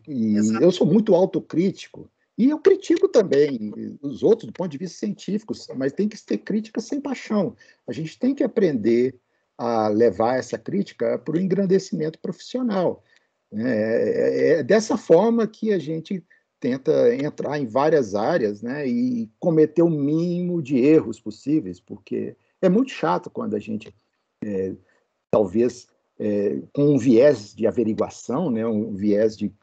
eu sou muito autocrítico, e eu critico também os outros do ponto de vista científico, mas tem que ter crítica sem paixão. A gente tem que aprender a levar essa crítica para o engrandecimento profissional. É dessa forma que a gente tenta entrar em várias áreas, né, e cometer o mínimo de erros possíveis, porque é muito chato quando a gente, talvez, com um viés de averiguação, né, um viés de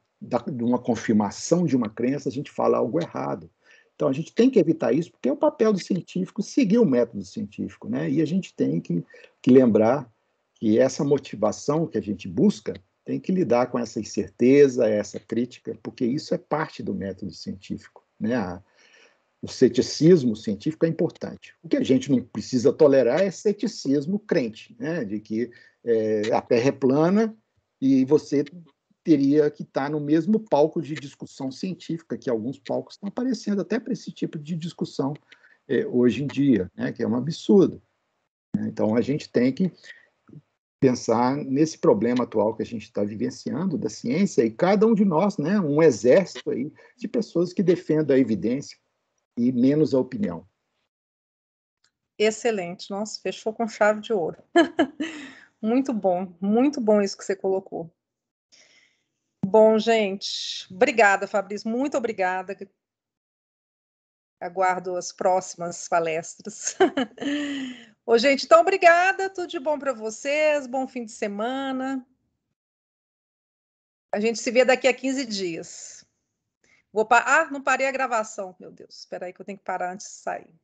uma confirmação de uma crença, a gente fala algo errado. Então, a gente tem que evitar isso, porque é o papel do científico seguir o método científico, né, e a gente tem que lembrar que essa motivação que a gente busca tem que lidar com essa incerteza, essa crítica, porque isso é parte do método científico, né? O ceticismo científico é importante. O que a gente não precisa tolerar é ceticismo crente, né? De que a Terra é plana e você teria que estar no mesmo palco de discussão científica, que alguns palcos estão aparecendo até para esse tipo de discussão hoje em dia, né? Que é um absurdo. Então, a gente tem que pensar nesse problema atual que a gente está vivenciando da ciência, e cada um de nós, né, um exército aí de pessoas que defendam a evidência e menos a opinião. Excelente, nossa, fechou com chave de ouro. Muito bom isso que você colocou. Bom, gente, obrigada, Fabrício, muito obrigada. Aguardo as próximas palestras. Ô, gente, então, obrigada, tudo de bom para vocês, bom fim de semana. A gente se vê daqui a 15 dias. Não parei a gravação, meu Deus, espera aí que eu tenho que parar antes de sair.